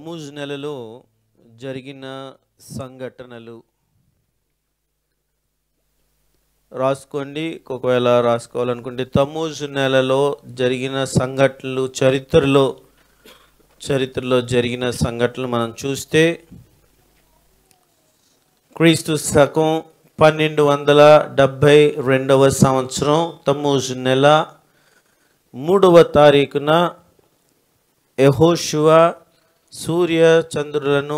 తమ్మూజ్ నెలలో జరిగిన సంఘటనలు రాసుకోండి. ఒకవేళ రాసుకోవాలనుకుంటే తమ్మూజ్ నెలలో జరిగిన సంఘటనలు చరిత్రలో జరిగిన సంఘటనలు మనం చూస్తే క్రీస్తు శకం 1272వ సంవత్సరం తమ్మూజ్ నెల 3వ తారీఖున యెహోషువ సూర్య చంద్రులను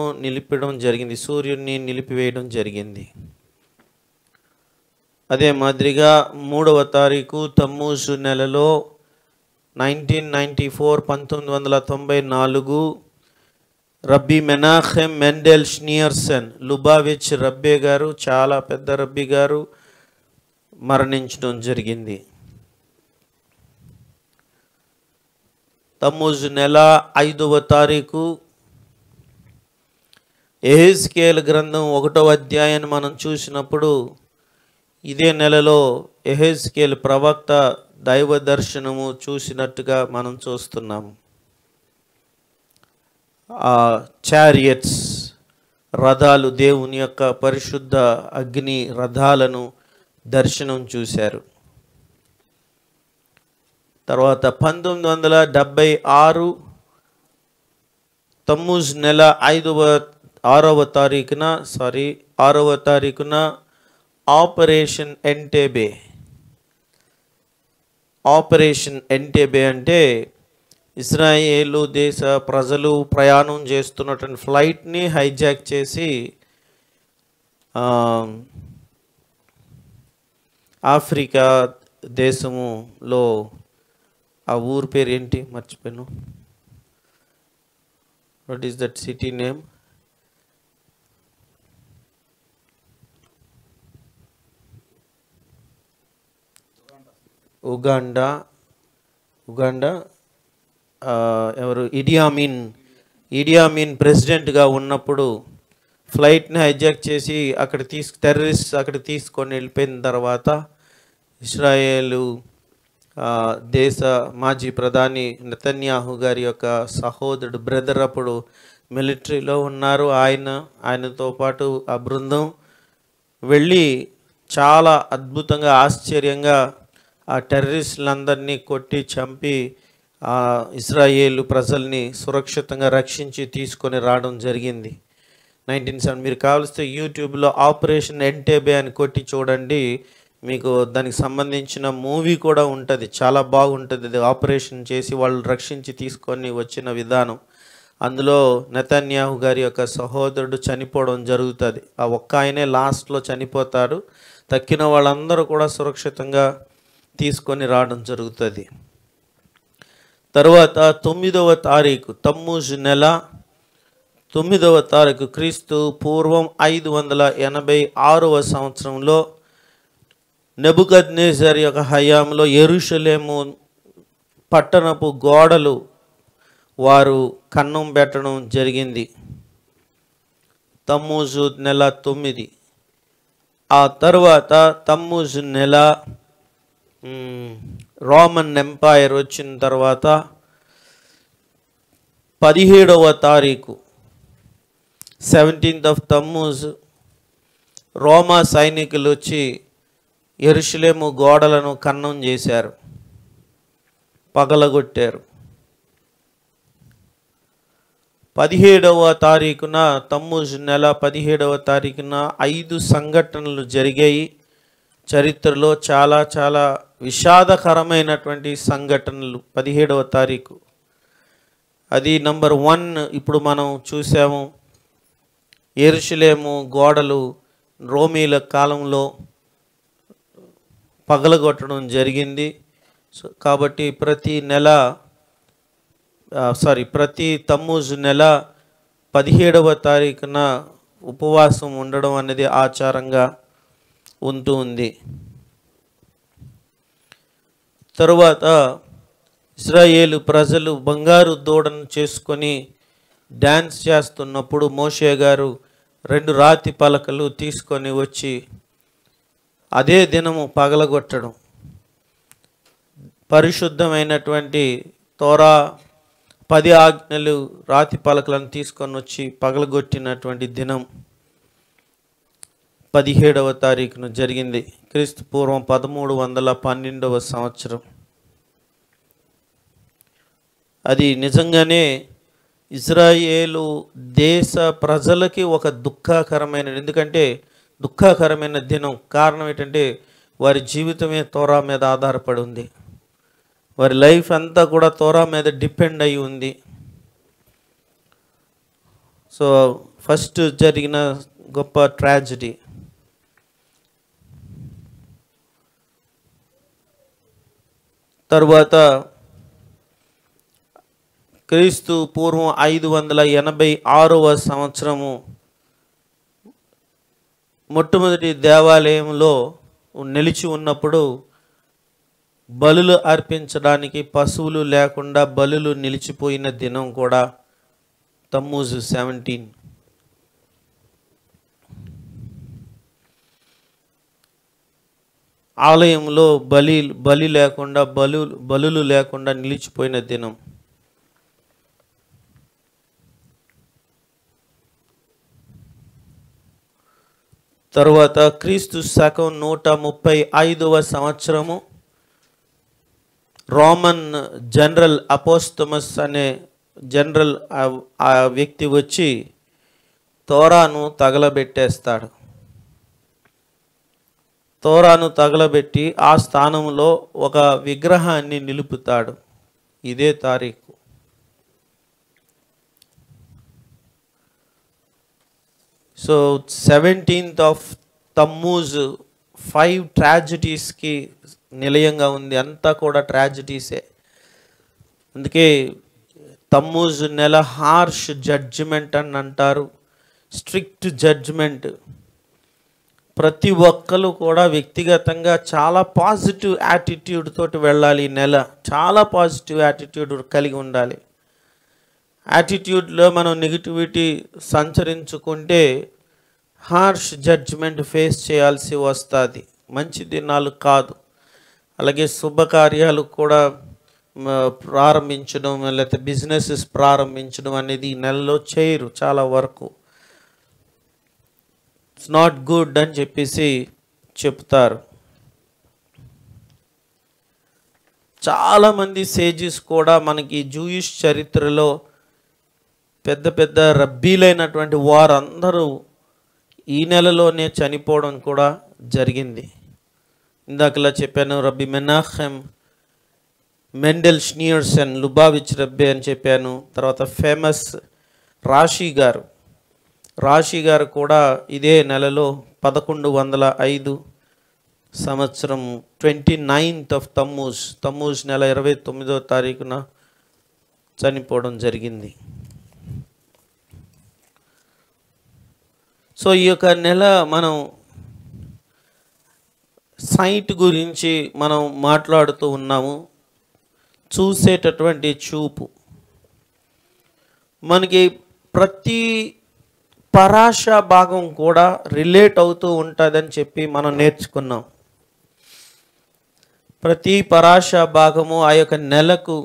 సూర్యుని నిలిపివేయడం జరిగింది. అదే మాదిరిగా 3వ తారీఖు తమ్మూజ్ నెలలో 1994 రబ్బీ మెనాహెం మెండెల్ షనియర్సన్ లుబావిచ్ రబ్బే గారు, చాలా పెద్ద రబ్బీ గారు మరణించడం జరిగింది. తమ్మూజ్ నెల 5వ తారీఖు యెహెజ్కేలు గ్రంథం 1వ అధ్యాయాన్ని మనం చూసినప్పుడు ఇదే నెలలో యెహెజ్కేలు ప్రవక్త దైవ దర్శనము చూసినట్టుగా మనం చూస్తున్నాము. ఆ చారియట్స్ రథాలు, దేవుని యొక్క పరిశుద్ధ అగ్ని రథాలను దర్శనం చూశారు. తర్వాత 1976 తమ్మూజ్ నెల 6వ తారీఖున ఆపరేషన్ ఎంటేబే అంటే ఇజ్రాయేలు దేశ ప్రజలు ప్రయాణం చేస్తున్నటువంటి ఫ్లైట్ని హైజాక్ చేసి ఆఫ్రికా దేశములో, ఆ ఊరు పేరు ఏంటి మర్చిపోయాను, what is that city name, Uganda ఎవరు ఇడియామీన్ ప్రెసిడెంట్గా ఉన్నప్పుడు ఫ్లైట్ని హైజాక్ చేసి టెర్రరిస్ట్ అక్కడ తీసుకొని వెళ్ళిపోయిన తర్వాత ఇజ్రాయేలు దేశ మాజీ ప్రధాని నెతన్యాహు గారి యొక్క సహోదరుడు బ్రదర్ అప్పుడు మిలిటరీలో ఉన్నారు. ఆయనతో పాటు ఆ బృందం వెళ్ళి చాలా అద్భుతంగా, ఆశ్చర్యంగా ఆ టెర్రరిస్టులందరినీ కొట్టి చంపి ఇజ్రాయేలు ప్రజల్ని సురక్షితంగా రక్షించి తీసుకొని రావడం జరిగింది. 1970 మీరు కావలిస్తే యూట్యూబ్లో ఆపరేషన్ ఎంటేబే అని కొట్టి చూడండి, మీకు దానికి సంబంధించిన మూవీ కూడా ఉంటుంది, చాలా బాగుంటుంది. అది ఆపరేషన్ చేసి వాళ్ళు రక్షించి తీసుకొని వచ్చిన విధానం. అందులో నెతన్యాహు గారి యొక్క సహోదరుడు చనిపోవడం జరుగుతుంది. ఆ ఒక్క ఆయనే లాస్ట్లో చనిపోతాడు. తక్కిన వాళ్ళందరూ కూడా సురక్షితంగా తీసుకొని రావడం జరుగుతుంది. తర్వాత 9వ తారీఖు తమ్మూజ్ నెల 9వ తారీఖు క్రీస్తు పూర్వం 586వ సంవత్సరంలో నెబుకద్నెజర్ యొక్క హయాంలో యెరూషలేము పట్టణపు గోడలు వారు కన్నం పెట్టడం జరిగింది. తమ్మూజు నెల 9. ఆ తర్వాత తమ్మూజు నెల రోమన్ ఎంపైర్ వచ్చిన తర్వాత 17వ తారీఖు 17th తమ్మూజ్ రోమా సైనికులు వచ్చి యెరూషలేము గోడలను కన్నం చేశారు, పగలగొట్టారు. 17వ తారీఖున తమ్మూజ్ నెల 17వ తారీఖున 5 సంఘటనలు జరిగాయి. చరిత్రలో చాలా చాలా విషాదకరమైనటువంటి సంఘటనలు. 17వ తారీఖు అది నంబర్ 1 ఇప్పుడు మనం చూసాము. యెరూషలేము గోడలు రోమీల కాలంలో పగలగొట్టడం జరిగింది. కాబట్టి ప్రతి తమ్మూజ్ నెల 17వ తారీఖున ఉపవాసం ఉండడం అనేది ఆచారంగా ఉంటూ ఉంది. తరువాత ఇశ్రాయేలు ప్రజలు బంగారు దూడను చేసుకొని డ్యాన్స్ చేస్తున్నప్పుడు మోషే గారు 2 రాతి పలకలు తీసుకొని వచ్చి అదే దినము పగలగొట్టడం, పరిశుద్ధమైనటువంటి తోరా 10 ఆజ్ఞలు రాతి పలకలను తీసుకొని వచ్చి పగలగొట్టినటువంటి దినం 17వ తారీఖున జరిగింది. క్రీస్తు పూర్వం 1312వ సంవత్సరం. అది నిజంగానే ఇజ్రాయేలు దేశ ప్రజలకి ఒక ఎందుకంటే దుఃఖకరమైన దినం. కారణం ఏంటంటే వారి జీవితమే తోరా మీద ఆధారపడి ఉంది. వారి లైఫ్ అంతా కూడా తోరా మీద డిపెండ్ అయి ఉంది. సో ఫస్ట్ జరిగిన గొప్ప ట్రాజడీ. తరువాత క్రీస్తు పూర్వం 586వ సంవత్సరము మొట్టమొదటి దేవాలయంలో నిలిచి ఉన్నప్పుడు బలులు అర్పించడానికి పశువులు లేకుండా బలులు నిలిచిపోయిన దినం కూడా తమ్మూజు 17. ఆలయంలో బలి లేకుండా బలులు లేకుండా నిలిచిపోయిన దినం. తరువాత క్రీస్తు శకం 135వ సంవత్సరము రోమన్ జనరల్ అపోస్తమస్ అనే జనరల్ ఆ వ్యక్తి వచ్చి తోరాను తగలబెట్టేస్తాడు. తోరాను తగలబెట్టి ఆ స్థానంలో ఒక విగ్రహాన్ని నిలుపుతాడు. ఇదే తారీఖు. సో 17th ఆఫ్ తమ్మూజ్ 5 ట్రాజడీస్కి నిలయంగా ఉంది. అంతా కూడా ట్రాజడీసే. అందుకే తమ్మూజ్ నెల హార్ష్ జడ్జిమెంట్ అని అంటారు, స్ట్రిక్ట్ జడ్జిమెంట్. ప్రతి ఒక్కరు కూడా వ్యక్తిగతంగా చాలా పాజిటివ్ యాటిట్యూడ్ తోటి వెళ్ళాలి. ఈ నెల చాలా పాజిటివ్ యాటిట్యూడ్ కలిగి ఉండాలి. యాటిట్యూడ్లో మనం నెగిటివిటీ సంచరించుకుంటే హార్ష్ జడ్జిమెంట్ ఫేస్ చేయాల్సి వస్తుంది. మంచి దినాలు కాదు. అలాగే శుభకార్యాలు కూడా ప్రారంభించడం లేకపోతే బిజినెసెస్ ప్రారంభించడం అనేది ఈ నెలలో చేయరు చాలా వరకు. ఇట్స్ నాట్ గుడ్ అని చెప్పేసి చెప్తారు. చాలామంది సేజెస్ కూడా మనకి జూయిష్ చరిత్రలో పెద్ద పెద్ద రబ్బీలైనటువంటి వారందరూ ఈ నెలలోనే చనిపోవడం కూడా జరిగింది. ఇందాకలా చెప్పాను, రబ్బీ మెనాహెమ్, మెండెల్ షనియర్సన్, లుబావిచ్ రబ్బే అని చెప్పాను. తర్వాత ఫేమస్ రాషి గారు కూడా ఇదే నెలలో 1105 సంవత్సరం 29th ఆఫ్ తమ్మూజ్ నెల 29వ తారీఖున చనిపోవడం జరిగింది. సో ఈ యొక్క నెల మనం సైట్ గురించి మనం మాట్లాడుతూ ఉన్నాము. చూసేటటువంటి చూపు. మనకి ప్రతి పరాశ భాగం కూడా రిలేట్ అవుతూ ఉంటుందని చెప్పి మనం నేర్చుకున్నాం. ప్రతి పరాశ భాగము ఆ యొక్క నెలకు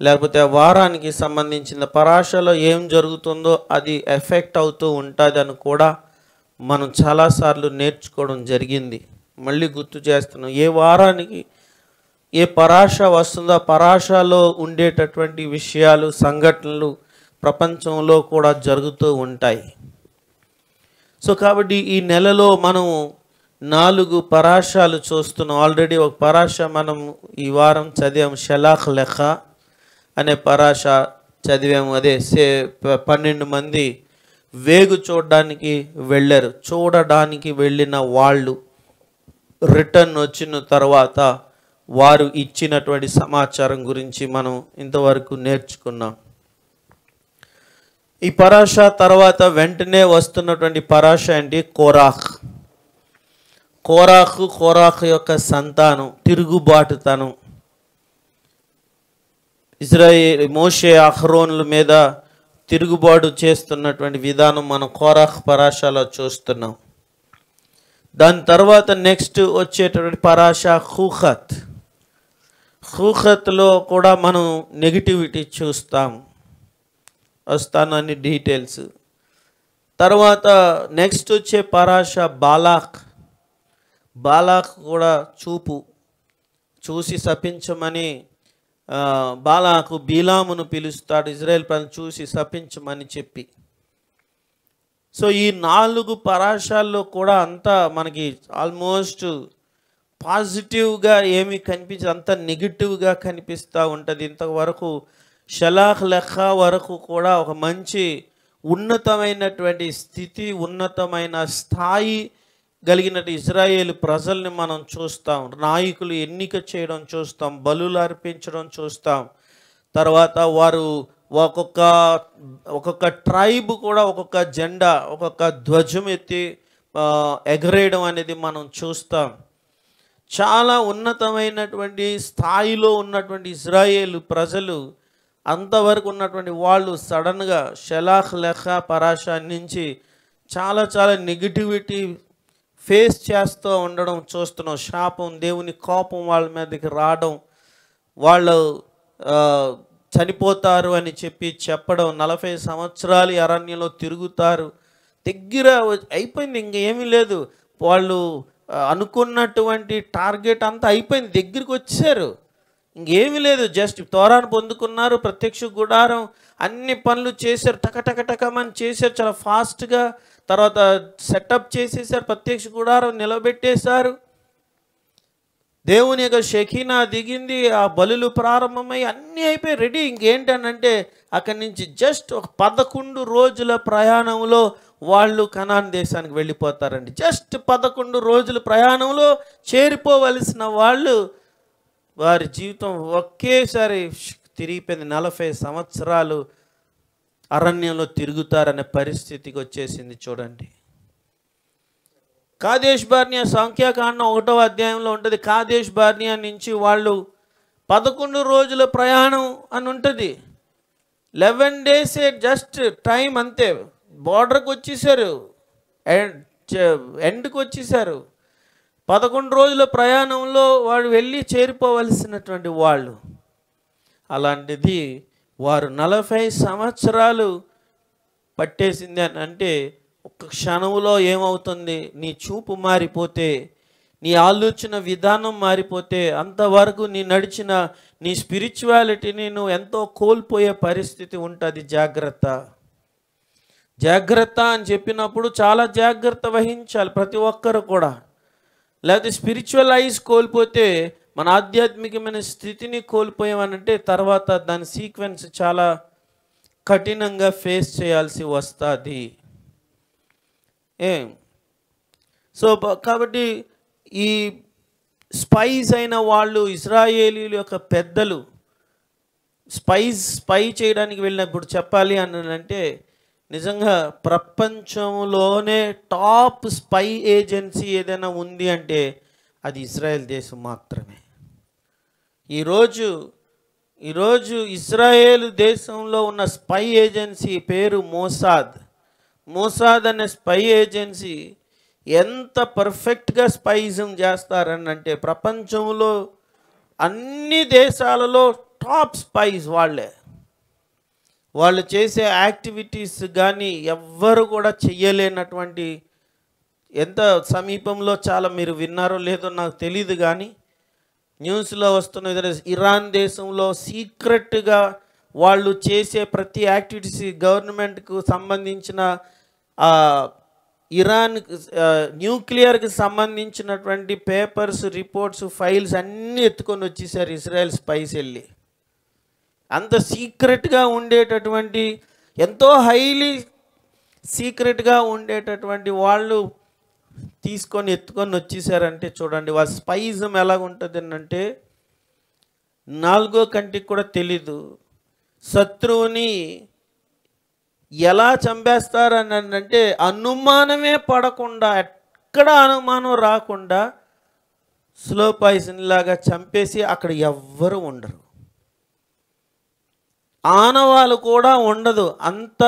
లేకపోతే ఆ వారానికి సంబంధించిన పరాశలో ఏం జరుగుతుందో అది ఎఫెక్ట్ అవుతూ ఉంటుంది అని కూడా మనం చాలాసార్లు నేర్చుకోవడం జరిగింది. మళ్ళీ గుర్తు చేస్తున్నాం, ఏ వారానికి ఏ పరాశ వస్తుందో ఆ పరాశలో ఉండేటటువంటి విషయాలు సంఘటనలు ప్రపంచంలో కూడా జరుగుతూ ఉంటాయి. సో కాబట్టి ఈ నెలలో మనం 4 పరాశాలు చూస్తున్నాం. ఆల్రెడీ ఒక పరాశ మనం ఈ వారం చదివాము, షలాఖ్ లెఖ అనే పరాశ చదివాము. అదే 12 మంది వేగు చూడడానికి వెళ్ళారు. చూడడానికి వెళ్ళిన వాళ్ళు రిటర్న్ వచ్చిన తర్వాత వారు ఇచ్చినటువంటి సమాచారం గురించి మనం ఇంతవరకు నేర్చుకున్నాం. ఈ పరాశ తర్వాత వెంటనే వస్తున్నటువంటి పరాశ ఏంటి? కోరాహు యొక్క సంతానం, తిరుగుబాటుతనం. ఇజ్రాయేల్ మోషే అహరోన్ల మీద తిరుగుబాటు చేస్తున్నటువంటి విధానం మనం కోరాహ్ పరాశలో చూస్తున్నాం. దాని తర్వాత నెక్స్ట్ వచ్చేటటువంటి పరాశ హూఖత్లో కూడా మనం నెగిటివిటీ చూస్తాం. వస్తాను అన్ని డీటెయిల్స్. తర్వాత నెక్స్ట్ వచ్చే పరాష బాలాక్ కూడా చూసి శపించమని బాలాకు బీలామును పిలుస్తాడు, ఇజ్రాయెల్ ప్రజలను చూసి శపించమని చెప్పి. సో ఈ 4 పరాశాల్లో కూడా అంతా మనకి ఆల్మోస్ట్ పాజిటివ్గా ఏమి కనిపించదు, అంతా నెగిటివ్గా కనిపిస్తూ ఉంటుంది. ఇంతవరకు షలాహ్ లెఖ వరకు కూడా ఒక మంచి ఉన్నతమైనటువంటి స్థితి, ఉన్నతమైన స్థాయి కలిగిన ఇజ్రాయేలు ప్రజల్ని మనం చూస్తాం. నాయకులు ఎన్నిక చేయడం చూస్తాం, బలులు అర్పించడం చూస్తాం. తర్వాత వారు ఒక్కొక్క ట్రైబ్ కూడా ఒక్కొక్క జెండా, ఒక్కొక్క ధ్వజం ఎత్తి ఎగరేయడం అనేది మనం చూస్తాం. చాలా ఉన్నతమైనటువంటి స్థాయిలో ఉన్నటువంటి ఇజ్రాయేలు ప్రజలు అంతవరకు ఉన్నటువంటి వాళ్ళు సడన్గా షలాహ్ లెఖ పరాషా నుంచి చాలా నెగిటివిటీ ఫేస్ చేస్తూ ఉండడం చూస్తున్నాం. శాపం, దేవుని కోపం వాళ్ళ మీదకి రావడం, వాళ్ళు చనిపోతారు అని చెప్పడం, 40 సంవత్సరాలు అరణ్యంలో తిరుగుతారు. దగ్గర అయిపోయింది, ఇంకేమీ లేదు. వాళ్ళు అనుకున్నటువంటి టార్గెట్ అంతా అయిపోయింది, దగ్గరికి వచ్చారు, ఇంకేమీ లేదు. జస్ట్ తోరాను పొందుకున్నారు, ప్రత్యక్ష గుడారం అన్ని పనులు చేశారు, టకమని చేశారు చాలా ఫాస్ట్గా. తర్వాత సెటప్ చేసేసారు, ప్రత్యక్ష గుడారం నిలబెట్టేశారు, దేవుని యొక్క షకీనా దిగింది, ఆ బలులు ప్రారంభమై అన్నీ అయిపోయి రెడీ. ఇంకేంటనంటే అక్కడి నుంచి జస్ట్ ఒక 11 రోజుల ప్రయాణంలో వాళ్ళు కనాన్ దేశానికి వెళ్ళిపోతారండి. జస్ట్ 11 రోజుల ప్రయాణంలో చేరిపోవలసిన వాళ్ళు వారి జీవితం ఒకేసారి తిరిగిపోయింది. 40 సంవత్సరాలు అరణ్యంలో తిరుగుతారనే పరిస్థితికి వచ్చేసింది. చూడండి, కాదేష్ బార్నియా సంఖ్యాకాండం 1వ అధ్యాయంలో ఉంటుంది. కాదేష్ బార్నియా నుంచి వాళ్ళు 11 రోజుల ప్రయాణం అని ఉంటుంది. 11 days జస్ట్ టైం అంతే. బార్డర్కి వచ్చేసారు, ఎండ్కి వచ్చేసారు. 11 రోజుల ప్రయాణంలో వాళ్ళు వెళ్ళి చేరిపోవలసినటువంటి వాళ్ళు. అలాంటిది వారు 40 సంవత్సరాలు పట్టేసింది అని అంటే ఒక్క క్షణంలో ఏమవుతుంది? నీ చూపు మారిపోతే, నీ ఆలోచన విధానం మారిపోతే, అంతవరకు నీ నడిచిన నీ స్పిరిచువాలిటీని నువ్వు ఎంతో కోల్పోయే పరిస్థితి ఉంటుంది. జాగ్రత్త అని చెప్పినప్పుడు చాలా జాగ్రత్త వహించాలి ప్రతి ఒక్కరు కూడా. లేకపోతే స్పిరిచువల్ ఐస్ కోల్పోతే మన ఆధ్యాత్మికమైన స్థితిని కోల్పోయామనంటే తర్వాత దాని సీక్వెన్స్ చాలా కఠినంగా ఫేస్ చేయాల్సి వస్తుంది. సో కాబట్టి ఈ స్పైస్ అయిన వాళ్ళు, ఇజ్రాయేలీల యొక్క పెద్దలు స్పై చేయడానికి వెళ్ళినప్పుడు చెప్పాలి అని అంటే నిజంగా ప్రపంచంలోనే టాప్ స్పై ఏజెన్సీ ఏదైనా ఉంది అంటే అది ఇజ్రాయెల్ దేశం మాత్రమే. ఈరోజు ఇజ్రాయేల్ దేశంలో ఉన్న స్పై ఏజెన్సీ పేరు మోసాద్ అనే స్పై ఏజెన్సీ ఎంత పర్ఫెక్ట్గా స్పైజం చేస్తారని అంటే ప్రపంచంలో అన్ని దేశాలలో టాప్ స్పైస్ వాళ్ళు చేసే యాక్టివిటీస్ కానీ ఎవ్వరు కూడా చెయ్యలేనటువంటి, ఎంత సమీపంలో చాలా మీరు విన్నారో లేదో నాకు తెలియదు కానీ న్యూస్లో వస్తున్న ఇరాన్ దేశంలో సీక్రెట్గా వాళ్ళు చేసే ప్రతి యాక్టివిటీస్ గవర్నమెంట్కు సంబంధించిన ఇరాన్ న్యూక్లియర్కి సంబంధించినటువంటి పేపర్స్, రిపోర్ట్స్, ఫైల్స్ అన్నీ ఎత్తుకొని వచ్చేసారు ఇజ్రాయెల్ స్పైస్ వెళ్ళి. అంత సీక్రెట్గా ఉండేటటువంటి, ఎంతో హైలీ సీక్రెట్గా ఉండేటటువంటి వాళ్ళు ఎత్తుకొని వచ్చేసారంటే చూడండి వాళ్ళ స్పైజం ఎలాగుంటుంది అంటే 4వ కంటికి కూడా తెలీదు. శత్రువుని ఎలా చంపేస్తారని అంటే అనుమానమే పడకుండా, ఎక్కడ అనుమానం రాకుండా స్లో పాయిజన్ లాగా చంపేసి అక్కడ ఎవ్వరు ఉండరు, ఆనవాళ్ళు కూడా ఉండదు. అంత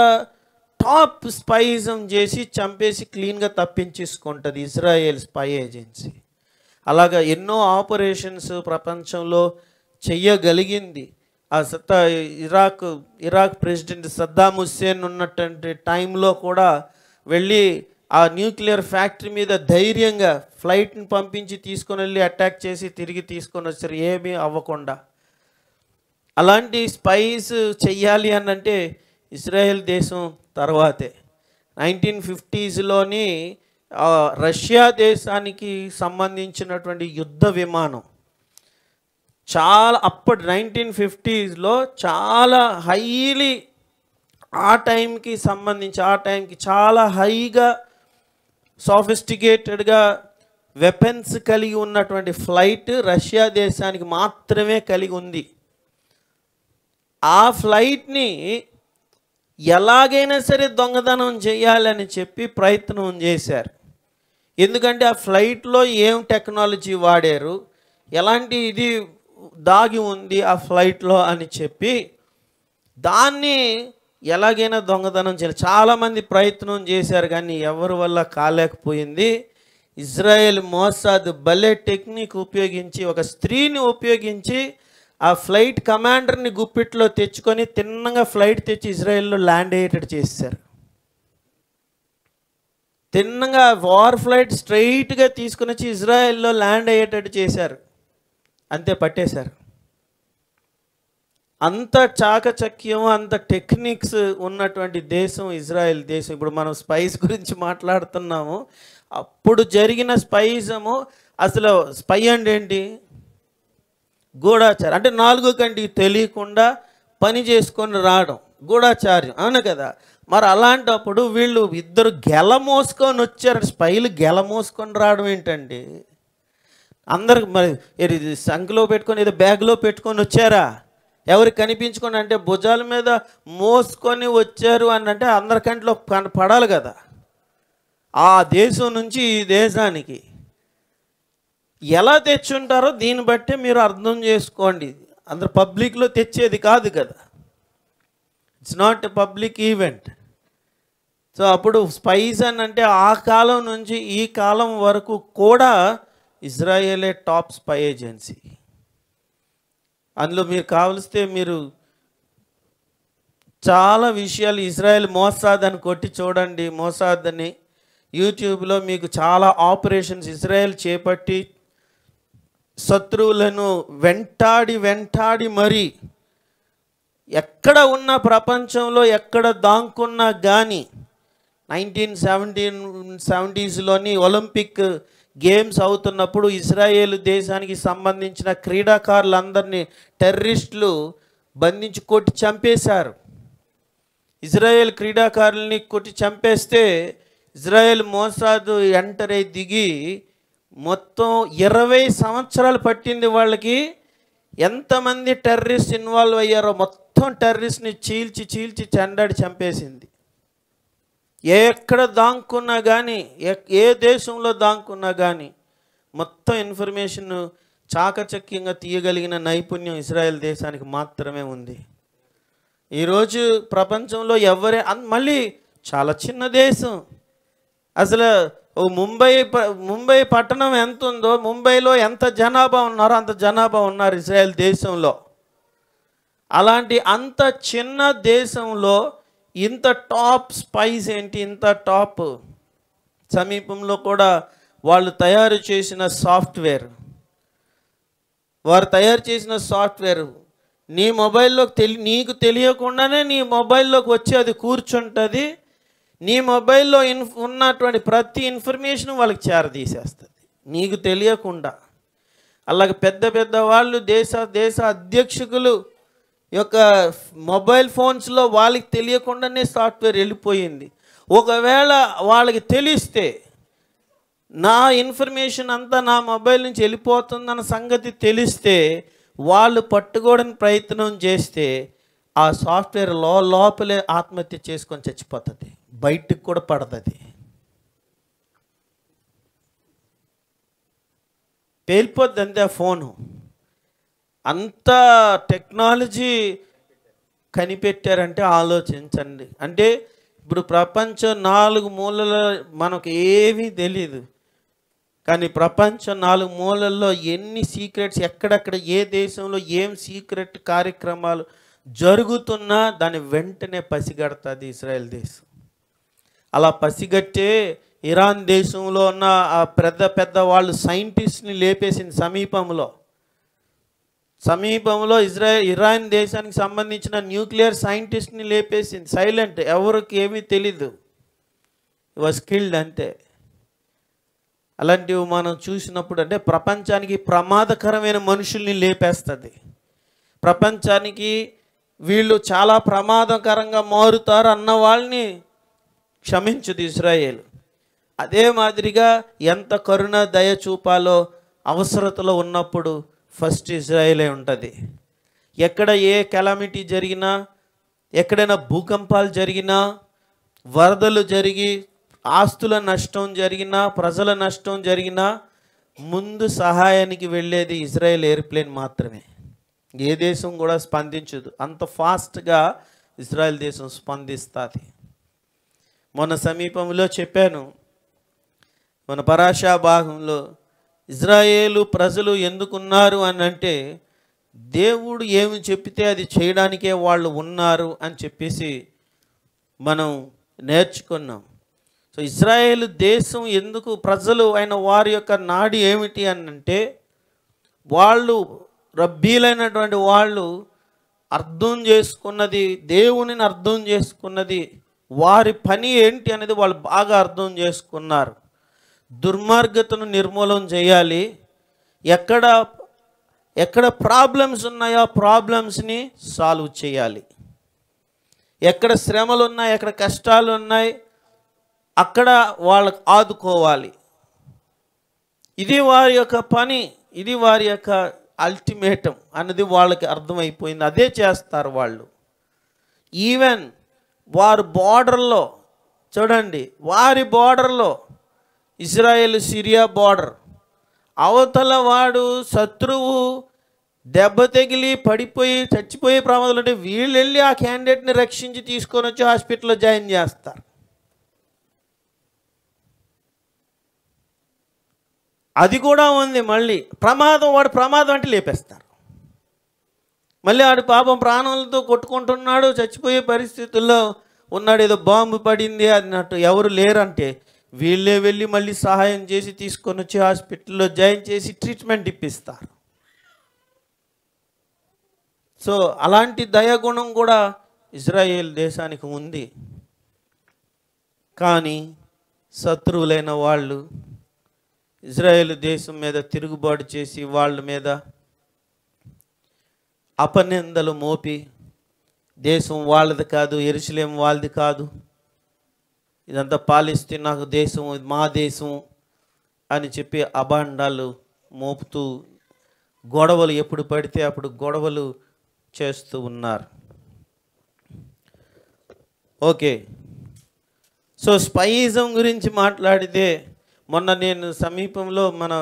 టాప్ స్పైజం చేసి చంపేసి క్లీన్గా తప్పించేసుకుంటుంది ఇజ్రాయెల్ స్పై ఏజెన్సీ. అలాగా ఎన్నో ఆపరేషన్స్ ప్రపంచంలో చెయ్యగలిగింది. ఆ ఇరాక్ ప్రెసిడెంట్ సద్దాం హుస్సేన్ ఉన్నటువంటి టైంలో కూడా వెళ్ళి ఆ న్యూక్లియర్ ఫ్యాక్టరీ మీద ధైర్యంగా ఫ్లైట్ని పంపించి తీసుకొని వెళ్ళి అటాక్ చేసి తిరిగి తీసుకొని వచ్చారు, ఏమీ అవ్వకుండా. అలాంటి స్పైస్ చెయ్యాలి అని అంటే ఇజ్రాయెల్ దేశం తర్వాతే 1950స్లోని రష్యా దేశానికి సంబంధించినటువంటి యుద్ధ విమానం చాలా అప్పటి 1950స్లో చాలా హైలీ ఆ టైంకి చాలా హైగా సాఫిస్టికేటెడ్గా వెపన్స్ కలిగి ఉన్నటువంటి ఫ్లైట్ రష్యా దేశానికి మాత్రమే కలిగి ఉంది. ఆ ఫ్లైట్ని ఎలాగైనా సరే దొంగతనం చేయాలని చెప్పి ప్రయత్నం చేశారు. ఎందుకంటే ఆ ఫ్లైట్లో ఏం టెక్నాలజీ వాడారు, ఎలాంటి ఇది దాగి ఉంది ఆ ఫ్లైట్లో అని చెప్పి దాన్ని ఎలాగైనా దొంగతనం చేయాలి. చాలామంది ప్రయత్నం చేశారు కానీ ఎవరి వల్ల కాలేకపోయింది. ఇజ్రాయెల్ మోసాద్ భలే టెక్నిక్ ఉపయోగించి ఒక స్త్రీని ఉపయోగించి ఆ ఫ్లైట్ కమాండర్ని గుప్పిట్లో తెచ్చుకొని తిన్నగా ఫ్లైట్ తెచ్చి ఇజ్రాయెల్లో ల్యాండ్ అయ్యేటట్టు చేశారు. తిన్నగా వార్ ఫ్లైట్ స్ట్రైట్గా తీసుకుని వచ్చి ఇజ్రాయెల్లో ల్యాండ్ అయ్యేటట్టు చేశారు. అంతే, పట్టేశారు. అంత చాకచక్యం, అంత టెక్నిక్స్ ఉన్నటువంటి దేశం ఇజ్రాయెల్ దేశం. ఇప్పుడు మనం స్పైస్ గురించి మాట్లాడుతున్నాము. అప్పుడు జరిగిన స్పైజము, అసలు స్పై అంటే ఏంటి? గూఢాచారం. అంటే 4 కంటికి తెలియకుండా పని చేసుకొని రావడం గూఢాచార్యం, అవును కదా. మరి అలాంటప్పుడు వీళ్ళు ఇద్దరు గెల మోసుకొని వచ్చారు. స్పైలు గెల మోసుకొని రావడం ఏంటండి? అందరికి మరి సంఖ్యలో పెట్టుకొని ఏదో బ్యాగ్లో పెట్టుకొని వచ్చారా? ఎవరికి కనిపించుకొని, అంటే భుజాల మీద మోసుకొని వచ్చారు అని అంటే అందరికంట్లో పడాలి కదా. ఆ దేశం నుంచి ఈ దేశానికి ఎలా తెచ్చుంటారో దీన్ని బట్టే మీరు అర్థం చేసుకోండి. అందరు పబ్లిక్లో తెచ్చేది కాదు కదా, it's not a public event. So అప్పుడు స్పైస్ అని అంటే ఆ కాలం నుంచి ఈ కాలం వరకు కూడా ఇజ్రాయేలే టాప్ స్పై ఏజెన్సీ. అందులో మీరు కావలిస్తే మీరు చాలా విషయాలు ఇజ్రాయెల్ మోసాద్ అని కొట్టి చూడండి. మోసాద్ అని యూట్యూబ్లో మీకు చాలా ఆపరేషన్స్ ఇజ్రాయెల్ చేపట్టి శత్రువులను వెంటాడి మరి ఎక్కడ ఉన్న ప్రపంచంలో ఎక్కడ దాంకున్నా కానీ 1970స్లోని ఒలింపిక్ గేమ్స్ అవుతున్నప్పుడు ఇజ్రాయేల్ దేశానికి సంబంధించిన క్రీడాకారులందరినీ టెర్రరిస్టులు బంధించి కొట్టి చంపేశారు. ఇజ్రాయేల్ క్రీడాకారుల్ని కొట్టి చంపేస్తే ఇజ్రాయేల్ మోసాద్ ఎంటర్ అయి దిగి మొత్తం 20 సంవత్సరాలు పట్టింది వాళ్ళకి. ఎంతమంది టెర్రరిస్ట్ ఇన్వాల్వ్ అయ్యారో మొత్తం టెర్రరిస్ట్ని చీల్చి చెండాడి చంపేసింది. ఎక్కడ దాంకున్నా కానీ, ఏ దేశంలో దాంకున్నా కానీ మొత్తం ఇన్ఫర్మేషన్ చాకచక్యంగా తీయగలిగిన నైపుణ్యం ఇజ్రాయెల్ దేశానికి మాత్రమే ఉంది. ఈరోజు ప్రపంచంలో మళ్ళీ చాలా చిన్న దేశం. అసలు ముంబై పట్టణం ఎంత ఉందో, ముంబైలో ఎంత జనాభా ఉన్నారో అంత జనాభా ఉన్నారు ఇజ్రాయెల్ దేశంలో. అలాంటి అంత చిన్న దేశంలో ఇంత టాప్ స్పైస్ ఏంటి? ఇంత టాప్ సమీపంలో కూడా వాళ్ళు తయారు చేసిన సాఫ్ట్వేర్, నీ మొబైల్లోకి నీకు తెలియకుండానే నీ మొబైల్లోకి వచ్చి అది కూర్చుంటుంది. నీ మొబైల్లో ఉన్నటువంటి ప్రతి ఇన్ఫర్మేషన్ వాళ్ళకి చేరదీసేస్తుంది నీకు తెలియకుండా. అలాగే పెద్ద వాళ్ళు దేశ అధ్యక్షులు యొక్క మొబైల్ ఫోన్స్లో వాళ్ళకి తెలియకుండానే సాఫ్ట్వేర్ వెళ్ళిపోయింది. ఒకవేళ వాళ్ళకి తెలిస్తే నా ఇన్ఫర్మేషన్ అంతా నా మొబైల్ నుంచి వెళ్ళిపోతుందన్న సంగతి తెలిస్తే వాళ్ళు పట్టుకోవడానికి ప్రయత్నం చేస్తే ఆ సాఫ్ట్వేర్ లోపలే ఆత్మహత్య చేసుకొని చచ్చిపోతుంది, బయటికి కూడా పడుతుంది, పేలిపోద్ది అంతే ఆ ఫోను. అంత టెక్నాలజీ కనిపెట్టారంటే ఆలోచించండి. అంటే ఇప్పుడు ప్రపంచం 4 మూలల మనకు ఏమీ తెలియదు కానీ ప్రపంచం 4 మూలల్లో ఎన్ని సీక్రెట్స్, ఎక్కడెక్కడ ఏ దేశంలో ఏం సీక్రెట్ కార్యక్రమాలు జరుగుతున్నా దాన్ని వెంటనే పసిగడుతుంది ఇజ్రాయెల్ దేశం. అలా పసిగట్టే ఇరాన్ దేశంలో ఉన్న ఆ పెద్ద పెద్ద వాళ్ళు సైంటిస్ట్ని లేపేసింది. సమీపంలో ఇరాన్ దేశానికి సంబంధించిన న్యూక్లియర్ సైంటిస్ట్ని లేపేసింది. సైలెంట్, ఎవరికి ఏమీ తెలీదు, వాజ్ కిల్డ్ అంతే. అలాంటివి మనం చూసినప్పుడు అంటే ప్రపంచానికి ప్రమాదకరమైన మనుషుల్ని లేపేస్తుంది. ప్రపంచానికి వీళ్ళు చాలా ప్రమాదకరంగా మారుతారు అన్న వాళ్ళని క్షమించదు ఇజ్రాయేల్. అదే మాదిరిగా ఎంత కరుణ దయ చూపాలో అవసరతలో ఉన్నప్పుడు ఫస్ట్ ఇజ్రాయేలే ఉంటుంది. ఎక్కడ ఏ కెలామిటీ జరిగినా, ఎక్కడైనా భూకంపాలు జరిగినా, వరదలు జరిగి ఆస్తుల నష్టం జరిగినా, ప్రజల నష్టం జరిగినా ముందు సహాయానికి వెళ్ళేది ఇజ్రాయెల్ ఎయిర్ప్లేన్ మాత్రమే. ఏ దేశం కూడా స్పందించదు, అంత ఫాస్ట్గా ఇజ్రాయెల్ దేశం స్పందిస్తుంది. మొన్న సమీపంలో చెప్పాను, మన పరాషా భాగంలో ఇజ్రాయేలు ప్రజలు ఎందుకున్నారు అని అంటే దేవుడు ఏమి చెప్తే అది చేయడానికే వాళ్ళు ఉన్నారు అని చెప్పేసి మనం నేర్చుకున్నాం. సో ఇజ్రాయేలు దేశం ఎందుకు ప్రజలు అయిన వారి యొక్క నాడి ఏమిటి అని అంటే, వాళ్ళు రబ్బీలైనటువంటి వాళ్ళు అర్థం చేసుకున్నది, దేవునిని అర్థం చేసుకున్నది, వారి పని ఏంటి అనేది వాళ్ళు బాగా అర్థం చేసుకున్నారు. దుర్మార్గతను నిర్మూలన చేయాలి, ఎక్కడ ప్రాబ్లమ్స్ ఉన్నాయో ప్రాబ్లమ్స్ని సాల్వ్ చేయాలి, ఎక్కడ శ్రమలు ఉన్నాయి, ఎక్కడ కష్టాలు ఉన్నాయి అక్కడ వాళ్ళకు ఆదుకోవాలి. ఇది వారి యొక్క పని, ఇది వారి యొక్క అల్టిమేటం అన్నది వాళ్ళకి అర్థమైపోయింది. అదే చేస్తారు వాళ్ళు. ఈవెన్ వారు బార్డర్లో చూడండి, వారి బార్డర్లో ఇజ్రాయెల్ సిరియా బార్డర్ అవతల వాడు శత్రువు దెబ్బ తగిలి పడిపోయి చచ్చిపోయే ప్రమాదాలు అంటే వీళ్ళు వెళ్ళి ఆ క్యాండిడేట్ని రక్షించి తీసుకొని వచ్చి హాస్పిటల్లో జాయిన్ చేస్తారు. అది కూడా ఉంది. మళ్ళీ వాడు ప్రమాదం అంటే లేపేస్తారు. మళ్ళీ ఆడు పాపం ప్రాణాలతో కొట్టుకుంటున్నాడు, చచ్చిపోయే పరిస్థితుల్లో ఉన్నాడు, ఏదో బాంబు పడింది అన్నట్టు ఎవరు లేరంటే వీళ్ళే వెళ్ళి మళ్ళీ సహాయం చేసి తీసుకొని వచ్చి హాస్పిటల్లో జాయిన్ చేసి ట్రీట్మెంట్ ఇప్పిస్తారు. సో అలాంటి దయాగుణం కూడా ఇజ్రాయేల్ దేశానికి ఉంది. కానీ శత్రువులైన వాళ్ళు ఇజ్రాయేల్ దేశం మీద తిరుగుబాటు చేసి వాళ్ళ మీద అపనిందలు మోపి, దేశం వాళ్ళది కాదు, యెరూషలేం వాళ్ళది కాదు, ఇదంతా పాలిస్తీనా దేశం, ఇది మా దేశం అని చెప్పి అభాండాలు మోపుతూ గొడవలు ఎప్పుడు పడితే అప్పుడు గొడవలు చేస్తూ ఉన్నారు. ఓకే, సో స్పైయిజం గురించి మాట్లాడితే మొన్న నేను సమీపంలో మన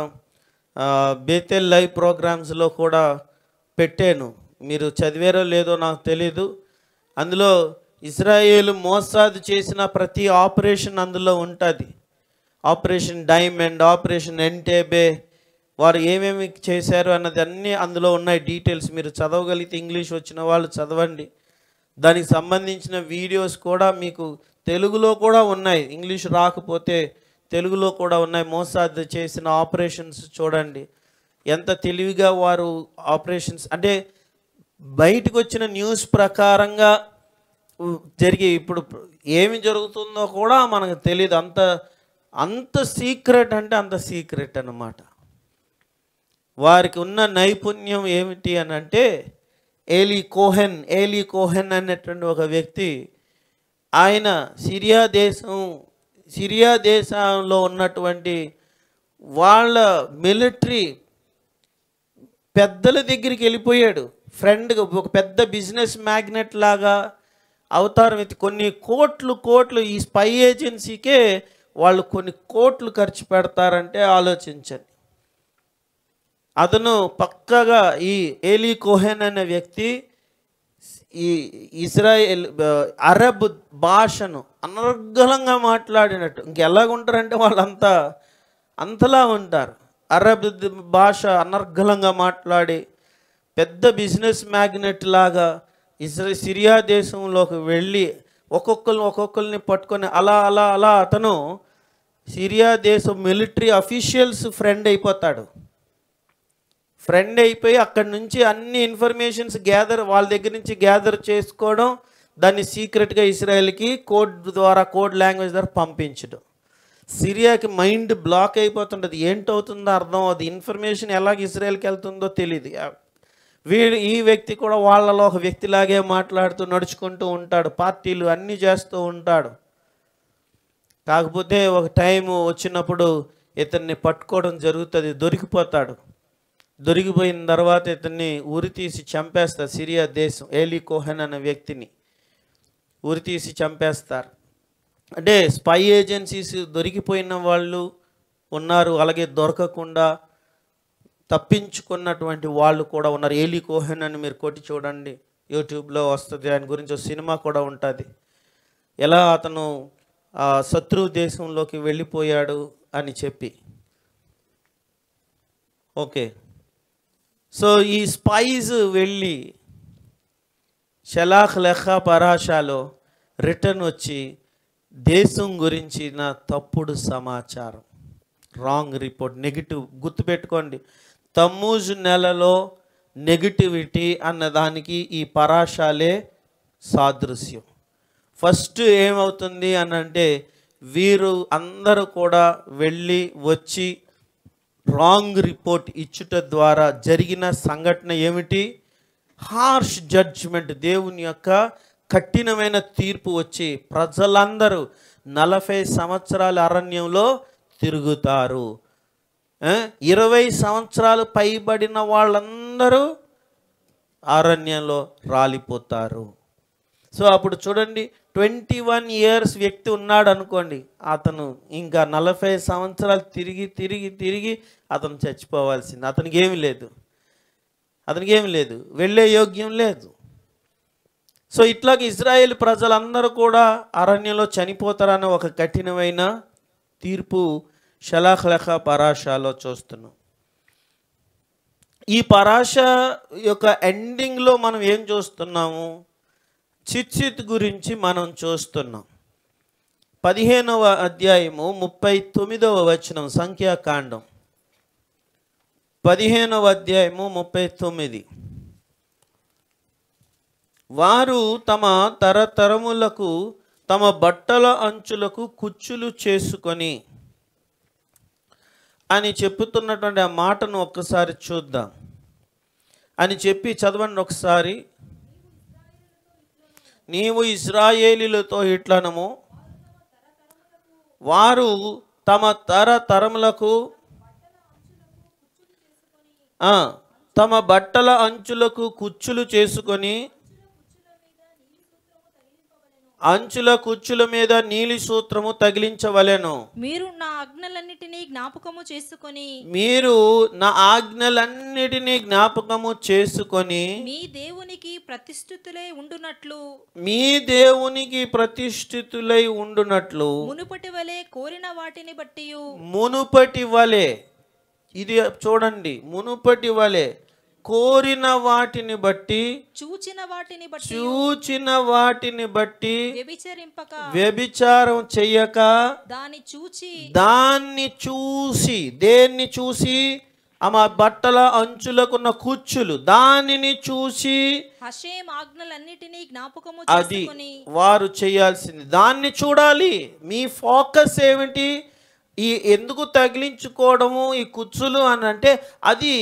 బేతెల్ లైవ్ ప్రోగ్రామ్స్లో కూడా పెట్టాను, మీరు చదివారో లేదో నాకు తెలీదు. అందులో ఇజ్రాయేలు మోసాదు చేసిన ప్రతి ఆపరేషన్ అందులో ఉంటుంది. ఆపరేషన్ డైమండ్, ఆపరేషన్ ఎంటేబే, వారు ఏమేమి చేశారు అన్నది అన్నీ అందులో ఉన్నాయి డీటెయిల్స్. మీరు చదవగలిగితే ఇంగ్లీష్ వచ్చిన వాళ్ళు చదవండి. దానికి సంబంధించిన వీడియోస్ కూడా మీకు తెలుగులో కూడా ఉన్నాయి, ఇంగ్లీష్ రాకపోతే తెలుగులో కూడా ఉన్నాయి. మోసాద్ చేసిన ఆపరేషన్స్ చూడండి, ఎంత తెలివిగా వారు ఆపరేషన్స్ అంటే బయటకు వచ్చిన న్యూస్ ప్రకారంగా జరిగి ఇప్పుడు ఏమి జరుగుతుందో కూడా మనకు తెలియదు. అంత సీక్రెట్ అంటే అంత సీక్రెట్ అన్నమాట. వారికి ఉన్న నైపుణ్యం ఏమిటి అని అంటే, ఏలీ కోహెన్ అనేటువంటి ఒక వ్యక్తి, ఆయన సిరియా దేశంలో ఉన్నటువంటి వాళ్ళ మిలిటరీ పెద్దల దగ్గరికి వెళ్ళిపోయాడు. ఫ్రెండ్గా ఒక పెద్ద బిజినెస్ మ్యాగ్నెట్ లాగా అవతారం ఎత్తి కొన్ని కోట్లు ఈ స్పై ఏజెన్సీకే వాళ్ళు కొన్ని కోట్లు ఖర్చు పెడతారంటే ఆలోచించండి. అతను పక్కగా ఈ ఏలీ కోహెన్ అనే వ్యక్తి ఈ ఇజ్రాయేల్ అరబ్ భాషను అనర్గళంగా మాట్లాడినట్టు, ఇంకెలాగుంటారంటే వాళ్ళంతా అంతలా ఉంటారు. అరబ్ భాష అనర్గళంగా మాట్లాడి పెద్ద బిజినెస్ మ్యాగ్నెట్ లాగా సిరియా దేశంలోకి వెళ్ళి ఒక్కొక్కరిని పట్టుకొని అలా అలా అలా అతను సిరియా దేశం మిలిటరీ అఫీషియల్స్ ఫ్రెండ్ అయిపోతాడు. ఫ్రెండ్ అయిపోయి అక్కడి నుంచి అన్ని ఇన్ఫర్మేషన్స్ వాళ్ళ దగ్గర నుంచి గ్యాదర్ చేసుకోవడం, దాన్ని సీక్రెట్గా ఇజ్రాయెల్కి కోడ్ లాంగ్వేజ్ ద్వారా పంపించడం. సిరియాకి మైండ్ బ్లాక్ అయిపోతుంటుంది. ఏంటవుతుందో అర్థం అవుతుంది. ఇన్ఫర్మేషన్ ఎలాగ ఇజ్రాయెల్కి వెళ్తుందో తెలియదు. ఈ వ్యక్తి కూడా వాళ్ళలో ఒక వ్యక్తిలాగే మాట్లాడుతూ నడుచుకుంటూ ఉంటాడు, పార్టీలు అన్నీ చేస్తూ ఉంటాడు. కాకపోతే ఒక టైం వచ్చినప్పుడు ఇతన్ని పట్టుకోవడం జరుగుతుంది. దొరికిపోతాడు. దొరికిపోయిన తర్వాత ఇతన్ని ఉరి తీసి చంపేస్తారు. సిరియా దేశం ఏలీ కోహెన్ అనే వ్యక్తిని ఉరి తీసి చంపేస్తారు. అంటే స్పై ఏజెన్సీస్ దొరికిపోయిన వాళ్ళు ఉన్నారు, అలాగే దొరకకుండా తప్పించుకున్నటువంటి వాళ్ళు కూడా ఉన్నారు. ఏలీ కోహెన్ అని మీరు కొట్టి చూడండి, యూట్యూబ్లో వస్తుంది. ఆయన గురించి ఒక సినిమా కూడా ఉంటుంది. ఎలా అతను శత్రు దేశంలోకి వెళ్ళిపోయాడు అని చెప్పి. ఓకే, సో ఈ స్పైస్ వెళ్ళి షలాఖ్ లెఖా పరాషాలో రిటర్న్ వచ్చి దేశం గురించిన తప్పుడు సమాచారం, రాంగ్ రిపోర్ట్, నెగిటివ్. గుర్తుపెట్టుకోండి, తమ్మూజ్ నెలలో నెగిటివిటీ అన్నదానికి ఈ పరాషాలే సాదృశ్యం. ఫస్ట్ ఏమవుతుంది అని అంటే వీరు అందరూ కూడా వెళ్ళి వచ్చి రాంగ్ రిపోర్ట్ ఇచ్చుట ద్వారా జరిగిన సంఘటన ఏమిటి? హార్ష్ జడ్జ్మెంట్, దేవుని యొక్క కఠినమైన తీర్పు వచ్చి ప్రజలందరూ 40 సంవత్సరాల అరణ్యంలో తిరుగుతారు. 20 సంవత్సరాలు పైబడిన వాళ్ళందరూ అరణ్యంలో రాలిపోతారు. సో అప్పుడు చూడండి, 21 ఇయర్స్ వ్యక్తి ఉన్నాడు అనుకోండి, అతను ఇంకా 40 సంవత్సరాలు తిరిగి తిరిగి తిరిగి అతను చచ్చిపోవాల్సింది. అతనికి ఏమి లేదు, వెళ్ళే యోగ్యం లేదు. సో ఇట్లాగ ఇజ్రాయేల్ ప్రజలందరూ కూడా అరణ్యంలో చనిపోతారన్న ఒక కఠినమైన తీర్పు షలాఖ్ లెఖా పరాషాలో చూస్తున్నాం. ఈ పరాష యొక్క ఎండింగ్లో మనం ఏం చూస్తున్నాము? చిత్సిత్ గురించి మనం చూస్తున్నాం. 15వ అధ్యాయము 39వ వచనం, సంఖ్యాకాండం 15వ అధ్యాయము 39. వారు తమ తరతరములకు తమ బట్టల అంచులకు కుచ్చులు చేసుకొని అని చెప్పుతున్నటువంటి ఆ మాటను ఒక్కసారి చూద్దాం. అని చెప్పి చదవండి ఒకసారి. నీవు ఇశ్రాయేలీలతో ఇట్లనము, వారు తమ తరతరములకు తమ బట్టల అంచులకు కుచ్చులు చేసుకొని అంచుల కుచ్చుల మీద నీలి సూత్రము తగిలించవలెను. మీరు నా ఆజ్ఞలన్నిటినీ జ్ఞాపకము చేసుకొని మీ దేవునికి ప్రతిష్ఠితులై ఉండునట్లు మునుపటి వలె, ఇది చూడండి, మునుపటి వలె కోరిన వాటిని బట్టి, చూచిన వాటిని బట్టి వ్యభిచారం చెయ్యక, దాన్ని చూసి దేన్ని చూసి? ఆమె బట్టల అంచులకున్న కుచ్చులు, దానిని చూసి అది వారు చేయాల్సింది. దాన్ని చూడాలి. మీ ఫోకస్ ఏమిటి? ఈ ఎందుకు తగిలించుకోవడము ఈ కుచ్చులు అని అంటే అది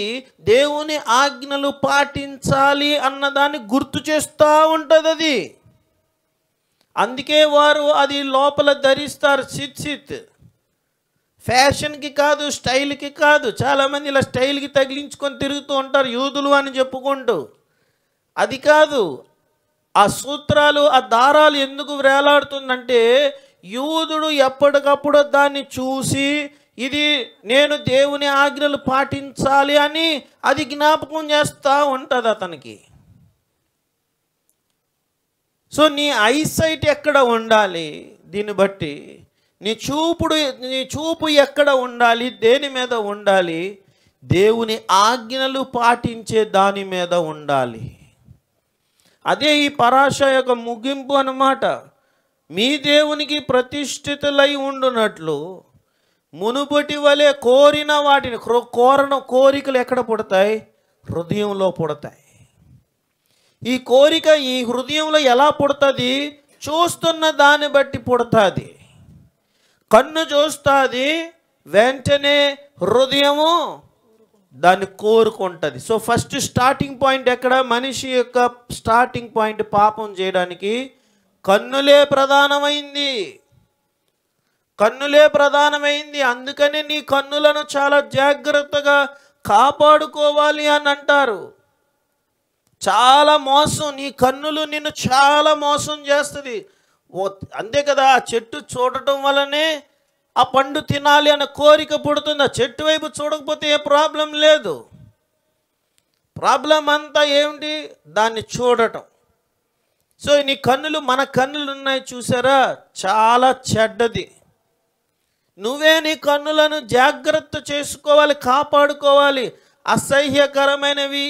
దేవుని ఆజ్ఞలు పాటించాలి అన్నదాన్ని గుర్తు చేస్తూ ఉంటుంది. అది అందుకే వారు అది లోపల ధరిస్తారు. చిత్ ఫ్యాషన్కి కాదు, స్టైల్కి కాదు. చాలామంది ఇలా స్టైల్కి తగిలించుకొని తిరుగుతూ ఉంటారు యూదులు అని చెప్పుకుంటూ. అది కాదు. ఆ సూత్రాలు, ఆ దారాలు ఎందుకు వేలాడుతుందంటే యూదుడు ఎప్పటికప్పుడు దాన్ని చూసి ఇది నేను దేవుని ఆజ్ఞలు పాటించాలి అని అది జ్ఞాపకం చేస్తూ ఉంటుంది అతనికి. సో నీ ఐసైట్ ఎక్కడ ఉండాలి? దీన్ని బట్టి నీ చూపు ఎక్కడ ఉండాలి? దేని మీద ఉండాలి? దేవుని ఆజ్ఞలు పాటించే దాని మీద ఉండాలి. అదే ఈ పరాశ యొక్క ముగింపు అన్నమాట. మీ దేవునికి ప్రతిష్ఠితులై ఉండునట్లు మునుపటి వలె కోరిన వాటిని, కోరికలు ఎక్కడ పుడతాయి? హృదయంలో పుడతాయి. ఈ కోరిక ఈ హృదయంలో ఎలా పుడుతుంది? చూస్తున్న దాన్ని బట్టి పుడుతుంది. కన్ను చూస్తుంది, వెంటనే హృదయము దాన్ని కోరుకుంటుంది. సో ఫస్ట్ స్టార్టింగ్ పాయింట్ ఎక్కడ? మనిషి యొక్క స్టార్టింగ్ పాయింట్ పాపం చేయడానికి కన్నులే ప్రధానమైంది. కన్నులే ప్రధానమైంది. అందుకని నీ కన్నులను చాలా జాగ్రత్తగా కాపాడుకోవాలి అని అంటారు. చాలా మోసం, నీ కన్నులు నిన్ను చాలా మోసం చేస్తుంది. అంతే కదా, ఆ చెట్టు చూడటం వల్లనే ఆ పండు తినాలి అన్న కోరిక పుడుతుంది. ఆ చెట్టు వైపు చూడకపోతే ఏ ప్రాబ్లం లేదు. ప్రాబ్లం అంతా ఏమిటి? దాన్ని చూడటం. సో నీ కన్నులు, మన కన్నులు ఉన్నాయి చూసారా, చాలా చెడ్డది. నువ్వే నీ కన్నులను జాగ్రత్త చేసుకోవాలి, కాపాడుకోవాలి. అసహ్యకరమైనవి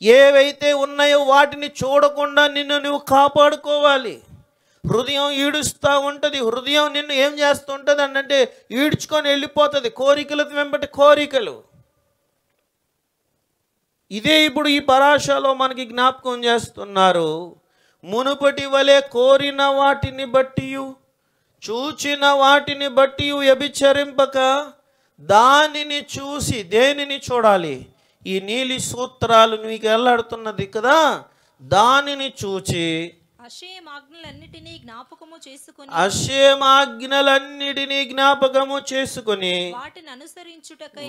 ఏవైతే ఉన్నాయో వాటిని చూడకుండా నిన్ను నువ్వు కాపాడుకోవాలి. హృదయం ఈడుస్తూ ఉంటుంది. హృదయం నిన్ను ఏం చేస్తూ ఉంటుంది అంటే ఈడ్చుకొని వెళ్ళిపోతుంది. కోరికలు వెంబటి కోరికలు. ఇదే ఇప్పుడు ఈ పరాశలో మనకి జ్ఞాపకం చేస్తున్నారు. మునుపటి వలె కోరిన వాటిని బట్టి, చూచిన వాటిని బట్టి వ్యభిచరింపక దానిని చూసి, దేనిని చూడాలి? ఈ నీలి సూత్రాలు నీకు వెళ్ళాడుతున్నది కదా, దానిని చూచి అక్షయమాజ్ఞలన్నిటినీ జ్ఞాపకము చేసుకొని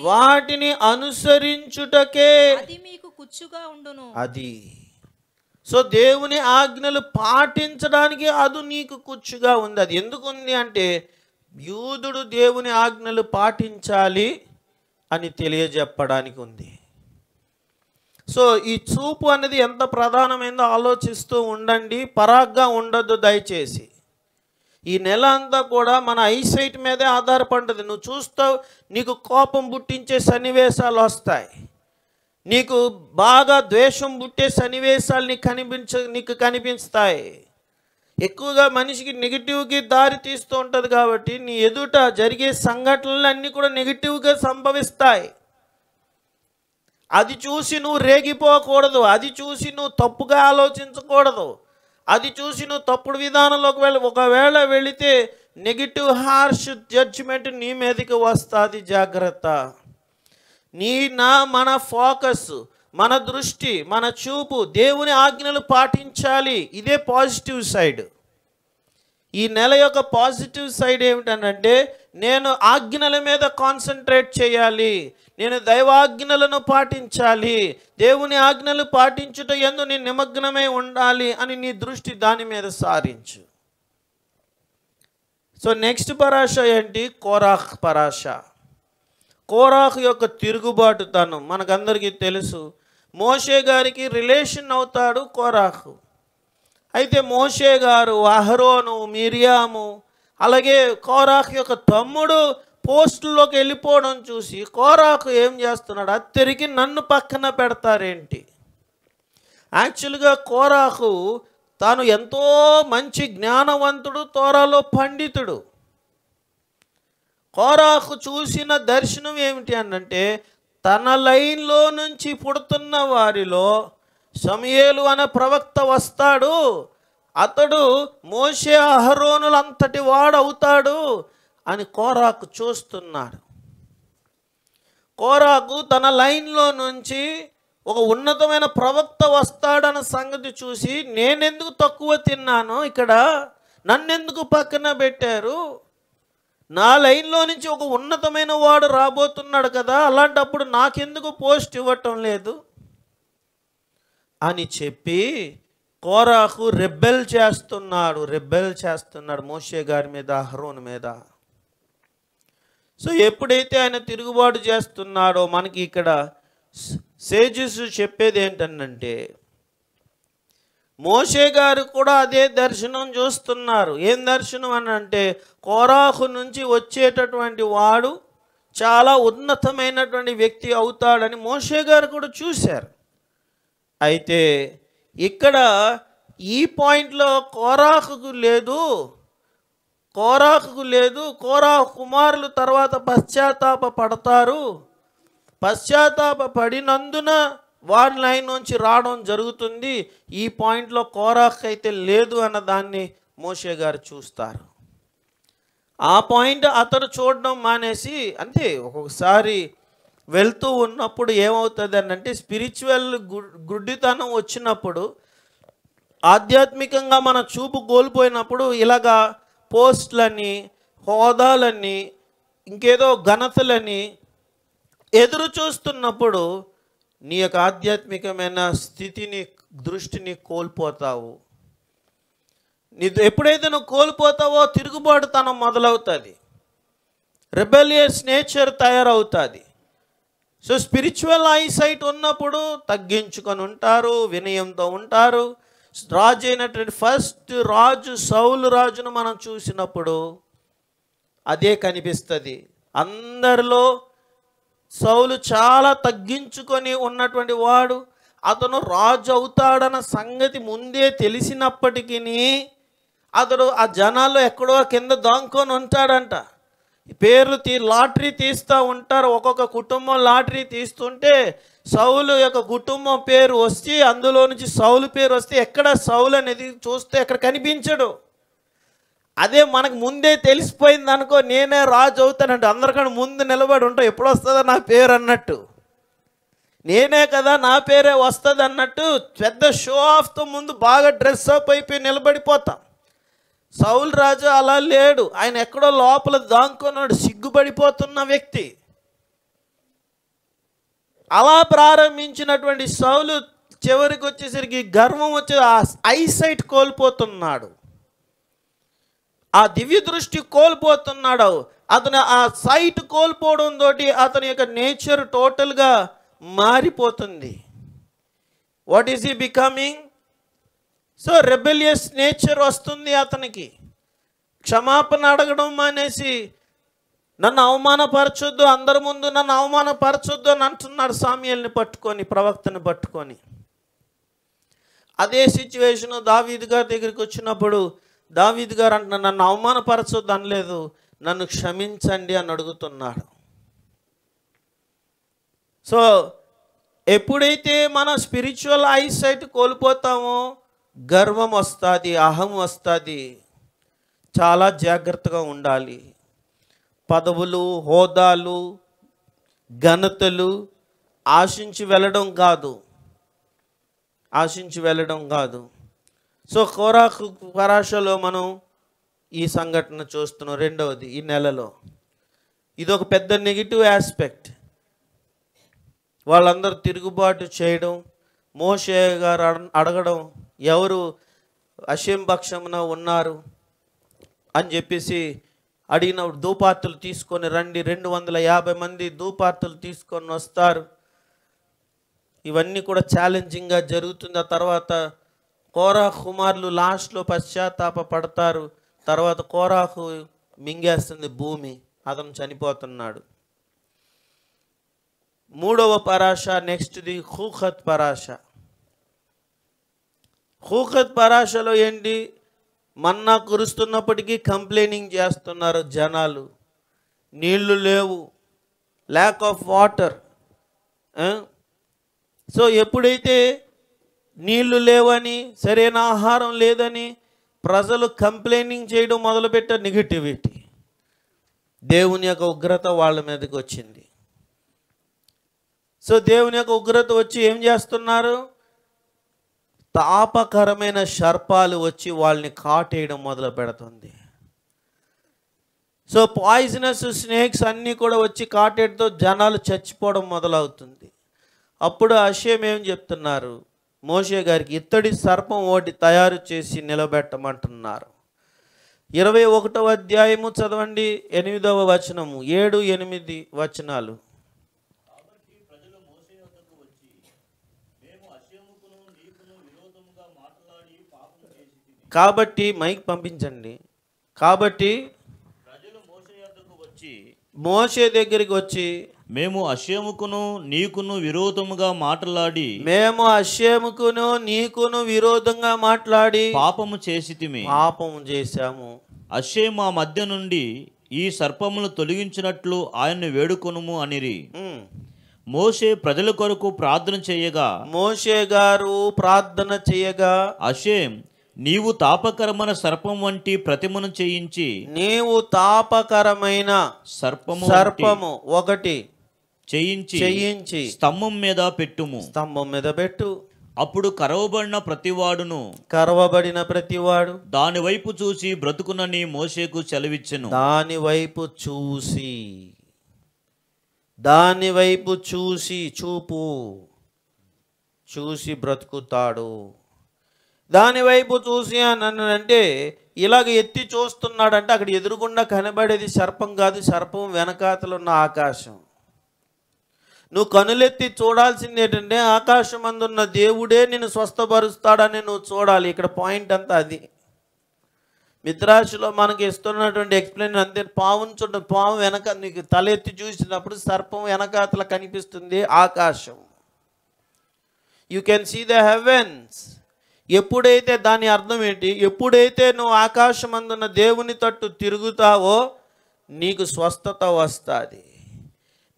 వాటిని అనుసరించుటకే అది మీకు కుచ్చుగా ఉండును. అది సో దేవుని ఆజ్ఞలు పాటించడానికి అది నీకు కుచ్చుగా ఉంది. అది ఎందుకు ఉంది అంటే యూదుడు దేవుని ఆజ్ఞలు పాటించాలి అని తెలియజెప్పడానికి ఉంది. సో ఈ చూపు అనేది ఎంత ప్రధానమైందో ఆలోచిస్తూ ఉండండి. పరాగ్గా ఉండొద్దు దయచేసి. ఈ నెల అంతా కూడా మన ఐసైట్ మీదే ఆధారపడ్డది. నువ్వు చూస్తావు, నీకు కోపం పుట్టించే సన్నివేశాలు వస్తాయి, నీకు బాగా ద్వేషం పుట్టే సన్నివేశాలు నీకు కనిపిస్తాయి. ఎక్కువగా మనిషికి నెగిటివ్కి దారి తీస్తూ ఉంటుంది. కాబట్టి నీ ఎదుట జరిగే సంఘటనలు అన్నీ కూడా నెగిటివ్గా సంభవిస్తాయి. అది చూసి నువ్వు రేగిపోకూడదు. అది చూసి నువ్వు తప్పుగా ఆలోచించకూడదు. అది చూసి నువ్వు తప్పుడు విధానంలోకి ఒకవేళ వెళితే నెగిటివ్ హార్ష్ జడ్జిమెంట్ నీ మీదకి వస్తుంది. జాగ్రత్త. మన ఫోకస్, మన దృష్టి, మన చూపు దేవుని ఆజ్ఞలు పాటించాలి. ఇదే పాజిటివ్ సైడ్. ఈ నెల యొక్క పాజిటివ్ సైడ్ ఏమిటనంటే నేను ఆజ్ఞల మీద కాన్సన్ట్రేట్ చేయాలి, నేను దైవాజ్ఞలను పాటించాలి, దేవుని ఆజ్ఞలు పాటించుట యందు నీ నిమగ్నమై ఉండాలి అని నీ దృష్టి దాని మీద సారించు. సో నెక్స్ట్ పరాశ ఏంటి? కోరాహ్ పరాశ. కోరాహ్ యొక్క తిరుగుబాటుతనం మనకందరికీ తెలుసు. మోషే గారికి రిలేషన్ అవుతాడు కోరాహ్. అయితే మోషే గారు, అహరోను, మిరియాము, అలాగే కోరాహ్ యొక్క తమ్ముడు పోస్టుల్లోకి వెళ్ళిపోవడం చూసి కోరాహ్ ఏం చేస్తున్నాడు? తిరిగి నన్ను పక్కన పెడతారేంటి? యాక్చువల్గా కోరాహు తాను ఎంతో మంచి జ్ఞానవంతుడు, తోరాలో పండితుడు. కోరాహు చూసిన దర్శనం ఏమిటి అనంటే తన లైన్లో నుంచి పుడుతున్న వారిలో సమూయేలు అనే ప్రవక్త వస్తాడు, అతడు మోషే అహరోనులంతటి వాడు అవుతాడు అని కోరాహు చూస్తున్నాడు. కోరాహు తన లైన్లో నుంచి ఒక ఉన్నతమైన ప్రవక్త వస్తాడన్న సంగతి చూసి నేనెందుకు తక్కువ తిన్నాను, ఇక్కడ నన్నెందుకు పక్కన పెట్టారు, నా లైన్లో నుంచి ఒక ఉన్నతమైన వాడు రాబోతున్నాడు కదా, అలాంటప్పుడు నాకెందుకు పోస్ట్ ఇవ్వటం లేదు అని చెప్పి కోరాహు రెబెల్ చేస్తున్నాడు మోషే గారి మీద, అహరోను మీద. సో ఎప్పుడైతే ఆయన తిరుగుబాటు చేస్తున్నాడో మనకి ఇక్కడ సేజెస్ చెప్పేది ఏంటంటే మోషే గారు కూడా అదే దర్శనం చూస్తున్నారు. ఏం దర్శనం అని అంటే, కోరాహు నుంచి వచ్చేటటువంటి వాడు చాలా ఉన్నతమైనటువంటి వ్యక్తి అవుతాడని మోషే గారు కూడా చూశారు. అయితే ఇక్కడ ఈ పాయింట్లో కోరాహుకు లేదు, కోరాహు కుమారులు తర్వాత పశ్చాత్తాప పడతారు, పశ్చాత్తాప పడినందున వారి లైన్ నుంచి రావడం జరుగుతుంది. ఈ పాయింట్లో కోరాహు అయితే లేదు అన్న దాన్ని మోషే గారు చూస్తారు. ఆ పాయింట్ అతను చూడడం మానేసి, అంతే ఒక్కొక్కసారి వెళ్తూ ఉన్నప్పుడు ఏమవుతుంది అని అంటే, స్పిరిచువల్ గుడ్డితనం వచ్చినప్పుడు, ఆధ్యాత్మికంగా మన చూపు కోల్పోయినప్పుడు ఇలాగా పోస్టులని, హోదాలని, ఇంకేదో ఘనతలని ఎదురు చూస్తున్నప్పుడు నీ యొక్క ఆధ్యాత్మికమైన స్థితిని, దృష్టిని కోల్పోతావు. ఎప్పుడైతే నువ్వు కోల్పోతావో తిరుగుబాటుతనం మొదలవుతుంది, రెబెలియస్ నేచర్ తయారవుతుంది. సో స్పిరిచువల్ ఐసైట్ ఉన్నప్పుడు తగ్గించుకొని ఉంటారు, వినయంతో ఉంటారు. రాజు అయినటువంటి ఫస్ట్ రాజు సౌలు రాజును మనం చూసినప్పుడు అదే కనిపిస్తుంది. అందరిలో సౌలు చాలా తగ్గించుకొని ఉన్నటువంటి వాడు. అతను రాజు అవుతాడన్న సంగతి ముందే తెలిసినప్పటికీ అతడు ఆ జనాల్లో ఎక్కడో కింద దాంకొని ఉంటాడంట. పేర్లు లాటరీ తీస్తూ ఉంటారు. ఒక్కొక్క కుటుంబం లాటరీ తీస్తుంటే సౌలు యొక్క కుటుంబం పేరు వస్తే, అందులో నుంచి సౌలు పేరు వస్తే, ఎక్కడ సౌలు అనేది చూస్తే ఎక్కడ కనిపించడు. అదే మనకు ముందే తెలిసిపోయింది అనుకో, నేనే రాజు అవుతానంటే అందరికన్నా ముందు నిలబడి ఉంటా, ఎప్పుడు వస్తుందో నా పేరు అన్నట్టు, నేనే కదా నా పేరే వస్తుంది అన్నట్టు పెద్ద షో ఆఫ్తో ముందు బాగా డ్రెస్ అప్ అయిపోయి నిలబడిపోతాం. సౌలు రాజు అలా లేడు, ఆయన ఎక్కడో లోపల దాంకున్నాడు, సిగ్గుపడిపోతున్న వ్యక్తి. అలా ప్రారంభించినటువంటి సౌలు చివరికి వచ్చేసరికి గర్వం వచ్చి ఆ ఐసైట్ కోల్పోతున్నాడు, ఆ దివ్య దృష్టి కోల్పోతున్నాడు. అతను ఆ సైట్ కోల్పోవడం తోటి అతని యొక్క నేచర్ టోటల్గా మారిపోతుంది. What is he becoming? So rebellious nature వస్తుంది అతనికి. క్షమాపణ అడగడం మానేసి, నన్ను అవమానపరచొద్దు, అందరి ముందు నన్ను అవమానపరచొద్దు అని అంటున్నాడు సామ్యుయేలుని పట్టుకొని, ప్రవక్తని పట్టుకొని. అదే సిచ్యువేషన్ దావీదు గారి దగ్గరికి వచ్చినప్పుడు దావీదు గారు అంటున్నాడు, నన్ను అవమానపరచొద్దు అనలేదు, నన్ను క్షమించండి అని అడుగుతున్నాడు. సో ఎప్పుడైతే మనం స్పిరిచువల్ ఐసైట్ కోల్పోతామో గర్వం వస్తుంది, అహం వస్తుంది. చాలా జాగ్రత్తగా ఉండాలి. పదవులు, హోదాలు, ఘనతలు ఆశించి వెళ్ళడం కాదు. సో కోరాహు పరాషలో మనం ఈ సంఘటన చూస్తున్నాం. రెండవది, ఈ నెలలో ఇది ఒక పెద్ద నెగిటివ్ ఆస్పెక్ట్. వాళ్ళందరూ తిరుగుబాటు చేయడం, మోషే గారు అడగడం, ఎవరు హషేం పక్షమున ఉన్నారు అని చెప్పేసి అడిగినప్పుడు ధూపార్తులు తీసుకొని రండి, 250 మంది ధూపార్తులు తీసుకొని వస్తారు. ఇవన్నీ కూడా ఛాలెంజింగ్గా జరుగుతుంది. ఆ తర్వాత కోరాహు కుమారులు లాస్ట్లో పశ్చాత్తాప పడతారు. తర్వాత కోరాహు మింగేస్తుంది భూమి, అతను చనిపోతున్నాడు. మూడవ పరాశ, నెక్స్ట్ది హూఖత్ పరాశ. హూఖత్ పరాశలో ఏంటి? మన్నా కురుస్తున్నప్పటికీ కంప్లైనింగ్ చేస్తున్నారు జనాలు, నీళ్లు లేవు, ల్యాక్ ఆఫ్ వాటర్. సో ఎప్పుడైతే నీళ్లు లేవని, సరైన ఆహారం లేదని ప్రజలు కంప్లైనింగ్ చేయడం మొదలుపెట్టారు, నెగిటివిటీ, దేవుని యొక్క ఉగ్రత వాళ్ళ మీదకి వచ్చింది. సో దేవుని యొక్క ఉగ్రత వచ్చి ఏం చేస్తున్నారు? తాపకరమైన సర్పాలు వచ్చి వాళ్ళని కాటేయడం మొదలు పెడుతుంది. సో పాయిజనస్ స్నేక్స్ అన్నీ కూడా వచ్చి కాటేయడంతో జనాలు చచ్చిపోవడం మొదలవుతుంది. అప్పుడు హషేం ఏం చెప్తున్నారు? మోషే గారికి ఇత్తడి సర్పం ఒకటి తయారు చేసి నిలబెట్టమంటున్నారు. 21వ అధ్యాయము చదవండి, 8వ వచనము, 7, 8 వచనాలు. కాబట్టి ప్రజలు మోషే వద్దకు వచ్చి, మేము హషేముకును నీకును విరోధముగా మాట్లాడి కాబట్టి మైక్ పంపించండి. కాబట్టి ప్రజలు మోషే యొద్దకు వచ్చి, మోషే దగ్గరికి వచ్చి, మేము అషేముకును నీకును విరోధముగా మాట్లాడి మేము అషేముకును నీకును విరోధంగా మాట్లాడి పాపము చేసితిమి. పాపము చేశాము. అషే మా మధ్య నుండి ఈ సర్పములు తొలగించినట్లు ఆయన్ని వేడుకొనుము అనిరి. ఉమ్. మోషే ప్రజల కొరకు ప్రార్థన చేయగా మోషే గారు ప్రార్థన చేయగా, అషేం నీవు తాపకరమైన సర్పం వంటి ప్రతిమను చేయించి నీవు తాపకరమైన సర్పము ఒకటి చేయించి స్తంభం మీద పెట్టుము. స్తంభం మీద పెట్టు. అప్పుడు కరవబడిన ప్రతివాడును కరవబడిన ప్రతివాడు దాని వైపు చూసి బ్రతుకునని మోషేకు సెలవిచ్చెను. దాని వైపు చూసి చూసి బ్రతుకుతాడు. దాని వైపు చూసి అని అంటే ఇలాగ ఎత్తి చూస్తున్నాడంటే అక్కడ ఎదురుగుండా కనబడేది సర్పం కాదు, సర్పం వెనకాతలు ఉన్న ఆకాశం. నువ్వు కనులెత్తి చూడాల్సింది ఏంటంటే ఆకాశం అందున్న దేవుడే నిన్ను స్వస్థపరుస్తాడని నువ్వు చూడాలి. ఇక్కడ పాయింట్ అంతా అది. మిద్రాసులో మనకి ఇస్తున్నటువంటి ఎక్స్ప్లెయిన్ అంతే. పావును చూడండి, పాము వెనక నీకు తలెత్తి చూసినప్పుడు సర్పం వెనకాతల కనిపిస్తుంది ఆకాశం. You can see the heavens. ఎప్పుడైతే దాని అర్థం ఏంటి, ఎప్పుడైతే నువ్వు ఆకాశం అందున్న దేవుని తట్టు తిరుగుతావో నీకు స్వస్థత వస్తుంది.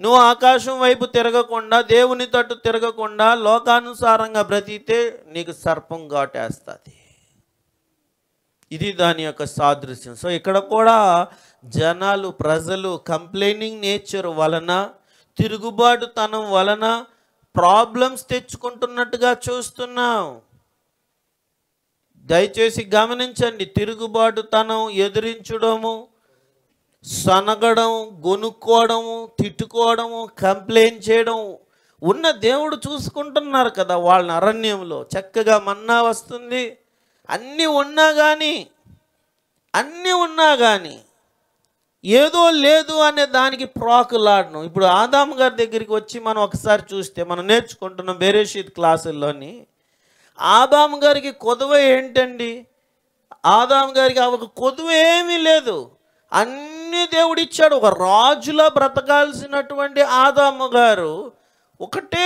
నువ్వు ఆకాశం వైపు తిరగకుండా దేవుని తట్టు తిరగకుండా లోకానుసారంగా బ్రతికితే నీకు సర్పం ఘాటేస్తుంది. ఇది దాని యొక్క సాదృశ్యం. సో ఇక్కడ కూడా ప్రజలు కంప్లైనింగ్ నేచర్ వలన, తిరుగుబాటుతనం వలన ప్రాబ్లమ్స్ తెచ్చుకుంటున్నట్టుగా చూస్తున్నాం. దయచేసి గమనించండి. తిరుగుబాటుతనం, ఎదిరించడము, సనగడం, గొనుక్కోవడము, తిట్టుకోవడము, కంప్లైంట్ చేయడం ఉన్న దేవుడు చూసుకుంటున్నారు కదా. వాళ్ళని అరణ్యంలో చక్కగా మన్నా వస్తుంది. అన్నీ ఉన్నా కానీ ఏదో లేదు అనే దానికి ప్రాకులాడను. ఇప్పుడు ఆదాము గారి దగ్గరికి వచ్చి మనం ఒకసారి చూస్తే, మనం నేర్చుకుంటున్నాం బెరేషీత్ క్లాసుల్లోని, ఆదాము గారికి కొదువ ఏంటండి? ఆదాము గారికి ఒక కొదువ ఏమీ లేదు, అన్నీ దేవుడిచ్చాడు. ఒక రాజులా బ్రతకాల్సినటువంటి ఆదాము గారు ఒకటి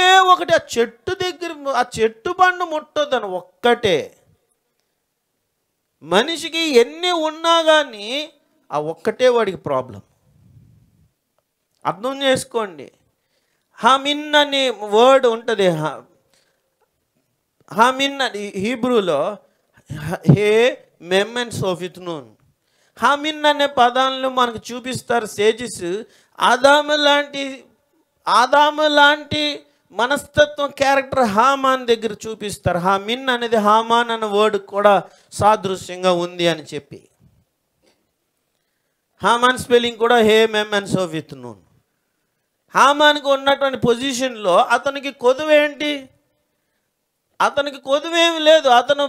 ఆ చెట్టు దగ్గర, ఆ చెట్టు పండు ముట్టొద్దని ఒక్కటే. మనిషికి ఎన్ని ఉన్నా కానీ ఆ ఒక్కటే వాడికి ప్రాబ్లం. అర్థం చేసుకోండి. హమిన్ అనే వర్డ్ ఉంటుంది. హమిన్ హీబ్రూలో హే మెమ్ అండ్ సోఫిత్నూన్. హమిన్ అనే పదాలను మనకు చూపిస్తారు సేజిస్. ఆదాము లాంటి మనస్తత్వం, క్యారెక్టర్ హామాన్ దగ్గర చూపిస్తారు. హామిన్ అనేది హామాన్ అనే వర్డ్ కూడా సాదృశ్యంగా ఉంది అని చెప్పి. హామాన్ స్పెల్లింగ్ కూడా హే మెమ్ అండ్ సోఫిత్నూన్. హామాన్కి ఉన్నటువంటి పొజిషన్లో అతనికి కొదువేంటి? అతనికి కొదువేమి లేదు. అతను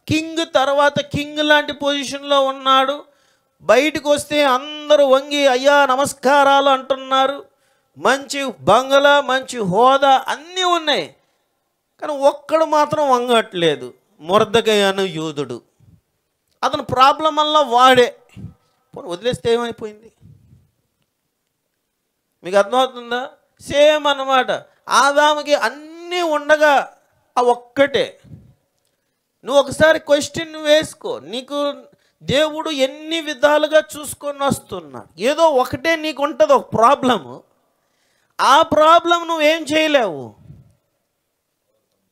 కింగ్ తర్వాత కింగ్ లాంటి పొజిషన్లో ఉన్నాడు. బయటకు వస్తే అందరూ వంగి అయ్యా నమస్కారాలు అంటున్నారు. మంచి బంగళా, మంచి హోదా అన్నీ ఉన్నాయి. కానీ ఒక్కడు మాత్రం వంగట్లేదు. మొర్దెకై అను యూదుడు. అతను ప్రాబ్లం వల్ల వాడే వదిలేస్తే ఏమైపోయింది? మీకు అర్థమవుతుందా? సేమ్ అన్నమాట. ఆదాముకి అన్నీ ఉండగా ఆ ఒక్కటే. నువ్వు ఒకసారి క్వశ్చన్ వేసుకో. నీకు దేవుడు ఎన్ని విధాలుగా చూసుకొని వస్తున్నాడు. ఏదో ఒకటే నీకు ఉంటుంది ఒక ప్రాబ్లము. ఆ ప్రాబ్లం నువ్వేం చేయలేవు,